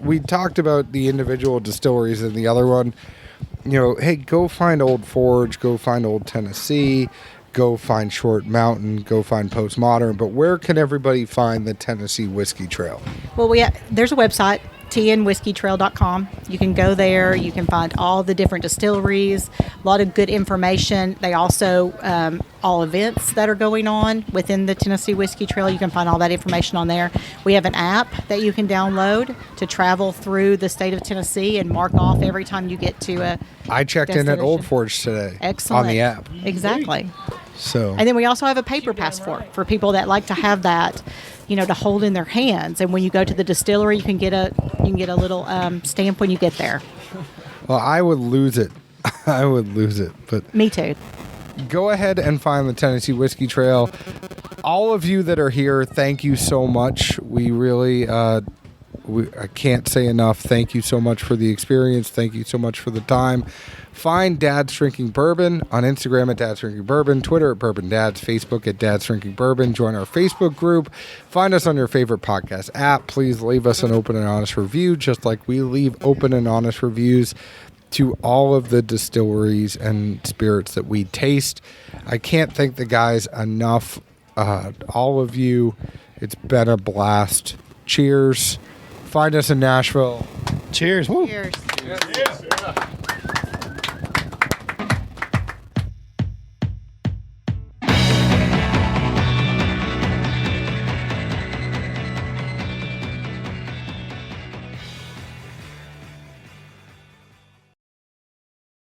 We talked about the individual distilleries and the other one. Hey, go find Old Forge, go find Old Tennessee, go find Short Mountain, go find Postmodern. But where can everybody find the Tennessee Whiskey Trail? Well, there's a website, tnwhiskeytrail.com. You can go there. You can find all the different distilleries, a lot of good information. They also, all events that are going on within the Tennessee Whiskey Trail, you can find all that information on there. We have an app that you can download to travel through the state of Tennessee and mark off every time you get to a I checked in at Old Forge today. Excellent. On the app. Exactly. So. And then we also have a paper passport for people that like to have that, to hold in their hands. And when you go to the distillery, you can get a little stamp when you get there. Well, I would lose it. But me too. Go ahead and find the Tennessee Whiskey Trail. All of you that are here, thank you so much. We really, I can't say enough. Thank you so much for the experience. Thank you so much for the time. Find Dad's Drinking Bourbon on Instagram at Dad's Drinking Bourbon, Twitter at Bourbon Dads, Facebook at Dad's Drinking Bourbon. Join our Facebook group. Find us on your favorite podcast app. Please leave us an open and honest review, just like we leave open and honest reviews to all of the distilleries and spirits that we taste. I can't thank the guys enough. All of you, it's been a blast. Cheers. Find us in Nashville. Cheers. Woo. Cheers. Yeah.